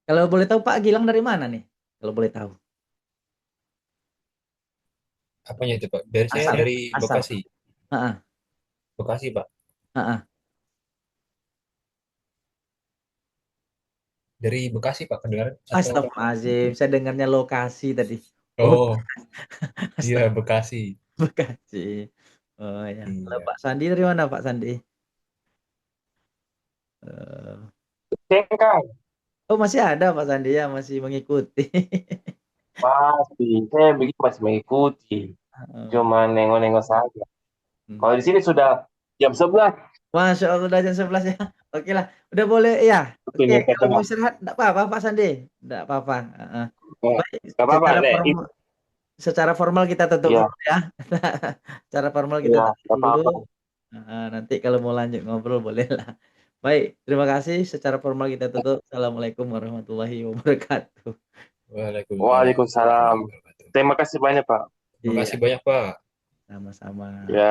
Kalau boleh tahu Pak Gilang dari mana nih? Kalau boleh tahu. Apanya itu Pak? Dari saya Asal, dari asal. Bekasi. Heeh, Bekasi Pak. heeh. Dari Bekasi Pak kedengaran atau Astagfirullahaladzim. Saya dengarnya lokasi tadi. Oh, oh iya Astagfirullah. Bekasi. Bekasi. Oh ya. Kalau Iya. Pak Sandi dari mana Pak Sandi? Eh, Cengkang, Oh masih ada Pak Sandi ya masih mengikuti. pasti. Saya begitu masih mengikuti. Heeh. Cuma nengok-nengok saja. Hmm. Kalau di sini sudah jam 11. Masya Allah udah jam 11 ya. Oke lah, udah boleh ya. Oke, Oke, nih, kalau mau ketemu. istirahat enggak apa-apa Pak Sandi. Enggak apa-apa. Heeh. Eh, Baik, Gak apa-apa, secara Nek. formal secara formal kita tutup Iya, dulu ya. Secara formal kita iya, tutup gak dulu. apa-apa. Nanti kalau mau lanjut ngobrol boleh lah. Baik, terima kasih. Secara formal kita tutup. Assalamualaikum warahmatullahi wabarakatuh. Waalaikumsalam Waalaikumsalam. warahmatullahi wabarakatuh. Terima kasih banyak, Pak. Terima Iya, kasih banyak Pak. sama-sama. Ya.